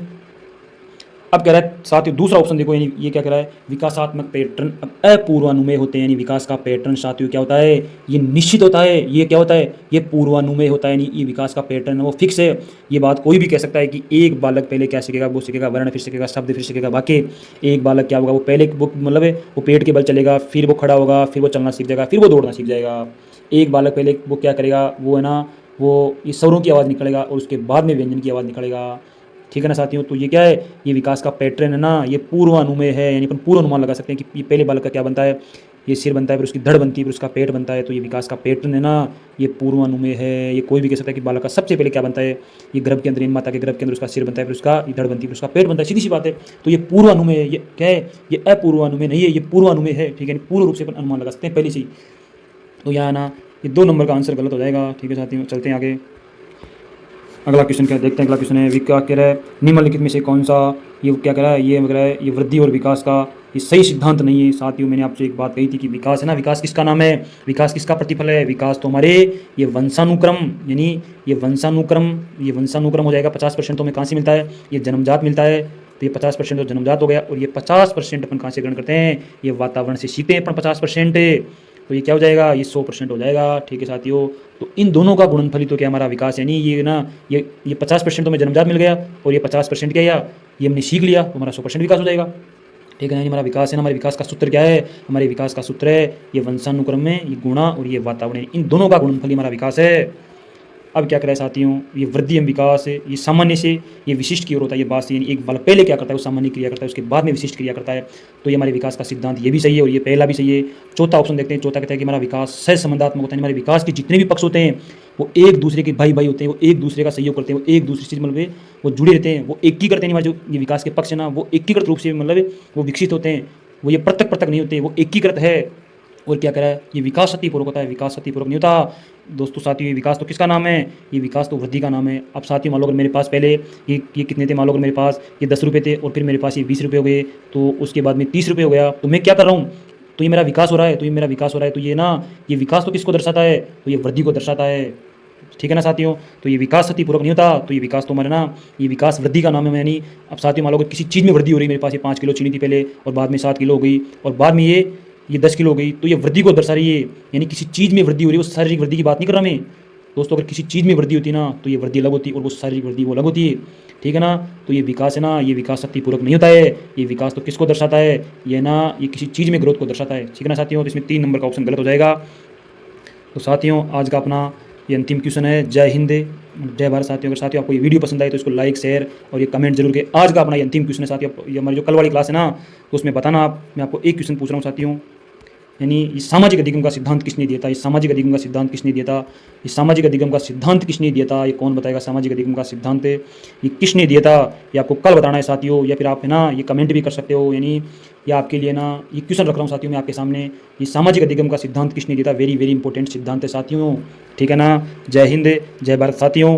अब कह रहा है साथियों दूसरा ऑप्शन देखो, यानी ये क्या कह रहा है, विकासात्मक पैटर्न अपूर्वानुमेय होते हैं, यानी विकास का पैटर्न साथियों क्या होता है, ये निश्चित होता है। ये क्या होता है, ये पूर्वानुमेय होता है, यानी ये विकास का पैटर्न वो फिक्स है। ये बात कोई भी कह सकता है कि एक बालक पहले क्या सीखेगा, वो सीखेगा वर्ण, फिर सीखेगा शब्द, फिर सीखेगा वाक्य। एक बालक क्या होगा, वो पहले वो मतलब है वो पेट के बल चलेगा, फिर वो खड़ा होगा, फिर वो चलना सीख जाएगा, फिर वो दौड़ना सीख जाएगा। एक बालक पहले वो क्या करेगा, वो है ना वो ये स्वरों की आवाज़ निकलेगा, और उसके बाद में व्यंजन की आवाज़ निकलेगा। ठीक है ना साथियों। तो ये क्या है, ये विकास का पैटर्न है ना, ये पूर्वानुमेय है, यानी अपन पूर्व अनुमान लगा सकते हैं कि ये पहले बालक का क्या बनता है, ये सिर बनता है, फिर उसकी धड़ बनती है, फिर उसका पेट बनता है। तो ये विकास का पैटर्न है ना, ये पूर्वानुमेय है। ये कोई भी कह सकता है कि बालक का सबसे पहले क्या बनता है, ये गर्भ के अंदर, माता के गर्भ के अंदर उसका सिर बनता है, फिर उसका धड़ बनती है, फिर उसका पेट बनता है, सीधी सी बात है। तो ये पूर्वानुमेय है, ये क्या है, ये अपूर्वानुमेय नहीं है, ये पूर्वानुमेय है। ठीक है, पूर्ण रूप से अपन अनुमान लगा सकते हैं पहले से ही। तो यहाँ ना ये 2 नंबर का आंसर गलत हो जाएगा। ठीक है साथियों, चलते हैं आगे। अगला क्वेश्चन क्या देखते हैं। अगला क्वेश्चन है, क्या कह रहा है, निम्नलिखित में से कौन सा ये क्या कह रहा है, ये कह रहा है ये वृद्धि और विकास का ये सही सिद्धांत नहीं है। साथियों मैंने आपसे एक बात कही थी कि विकास है ना, विकास किसका नाम है, विकास किसका प्रतिफल है, विकास तो हमारे ये वंशानुक्रम, यानी ये वंशानुक्रम हो जाएगा। 50% तो हमें कहाँ से मिलता है, ये जन्मजात मिलता है, तो ये 50% तो जन्मजात हो गया, और ये 50% अपन कहाँ से ग्रहण करते हैं, ये वातावरण से सीखते हैं अपन 50%, तो ये क्या हो जाएगा, ये 100% हो जाएगा। ठीक है साथियों। तो इन दोनों का गुणनफल ही तो क्या हमारा विकास, यानी ये ना ये 50% तो हमें जन्मजात मिल गया, और ये 50% क्या ये हमने सीख लिया, तो हमारा 100% विकास हो जाएगा। ठीक है, यानी हमारा विकास है ना, हमारे विकास का सूत्र क्या है, हमारे विकास का सूत्र है ये वंशानुक्रम में ये गुणा और ये वातावरण, इन दोनों का गुणनफल ही हमारा विकास है। अब क्या करा है साथियों, ये वृद्धि एवं विकास है, ये सामान्य से ये विशिष्ट की ओर होता है। ये बात यानी एक बालक पहले क्या करता है, वो सामान्य क्रिया करता है, उसके बाद में विशिष्ट क्रिया करता है। तो ये हमारे विकास का सिद्धांत ये भी सही है और ये पहला भी सही है। चौथा ऑप्शन देखते हैं। चौथा कहता है कि हमारा विकास सह संबंधात्मक होता है। हमारे विकास के जितने भी पक्ष होते हैं वो एक दूसरे के भाई भाई होते हैं, वो एक दूसरे का सहयोग करते हैं, वो एक दूसरे से मतलब वो जुड़े रहते हैं, वो एक ही करते हैं। हमारे जो ये विकास के पक्ष है ना, वो एकीकृत रूप से मतलब वो विकसित होते हैं, वो ये पृथक पृथक नहीं होते, वो एकीकृत है। और क्या करा है, ये विकास सतीपूर्वक होता है, विकास सतीपूर्वक नहीं होता। दोस्तों साथियों, ये विकास तो किसका नाम है, ये विकास तो वृद्धि का नाम है। अब साथियों मान लो अगर मेरे पास पहले ये कितने थे, मान लो अगर मेरे पास ये 10 रुपये थे और फिर मेरे पास ये 20 रुपये हो गए, तो उसके बाद में 30 रुपये हो गया, तो मैं क्या कर रहा हूँ, तो ये मेरा विकास हो रहा है, तो ये मेरा विकास हो रहा है। तो ये ना, ये विकास तो किसको दर्शाता है, तो ये वृद्धि को दर्शाता है। ठीक है ना साथियों, तो ये विकास सतीपूर्वक नहीं होता, तो ये विकास तो हमारा ना, ये विकास वृद्धि का नाम है। यानी अब साथियों मान लो अगर किसी चीज़ में वृद्धि हो रही है, मेरे पास ये 5 किलो चीनी थी पहले और बाद में 7 किलो हो गई और बाद में ये 10 किलो हो गई, तो ये वृद्धि को दर्शा रही है। यानी किसी चीज़ में वृद्धि हो रही है, वो शारीरिक वृद्धि की बात नहीं कर रहा मैं दोस्तों। अगर किसी चीज़ में वृद्धि होती है ना, तो ये वृद्धि अलग होती है और वो शारीरिक वृद्धि वो अलग होती है। ठीक है ना, तो ये विकास है ना, ये विकास शक्तिपूर्वक नहीं होता है। ये विकास तो किसको दर्शाता है, ये ना, ये किसी चीज़ में ग्रोथ को दर्शाता है। ठीक है ना साथियों, तो इसमें 3 नंबर का ऑप्शन गलत हो जाएगा। तो साथियों आज का अपना ये अंतिम क्वेश्चन है। जय हिंद, जय भारत साथियों। अगर साथियों आपको ये वीडियो पसंद आए तो इसको लाइक शेयर और ये कमेंट जरूर करें। आज का अपना ये अंतिम क्वेश्चन है साथियों, ये हमारी जो कल वाली क्लास है ना, तो उसमें बताना आप, मैं आपको एक क्वेश्चन पूछ रहा हूँ साथियों, यानी इस सामाजिक अधिगम का सिद्धांत किसने दिया था, इस सामाजिक अधिगम का सिद्धांत किसने दिया था, इस सामाजिक अधिगम का सिद्धांत किसने दिया था, ये कौन बताएगा सामाजिक अधिगम का सिद्धांत ये किसने दिया था, ये आपको कल बताना है साथियों। या फिर आप है ना, ये कमेंट भी कर सकते हो। यानी ये आपके लिए ना, ये क्वेश्चन रख रहा हूँ साथियों मैं आपके सामने, ये सामाजिक अधिगम का सिद्धांत किसने दिया था। वेरी वेरी इंपॉर्टेंट सिद्धांत है साथियों। ठीक है ना, जय हिंद, जय भारत साथियों।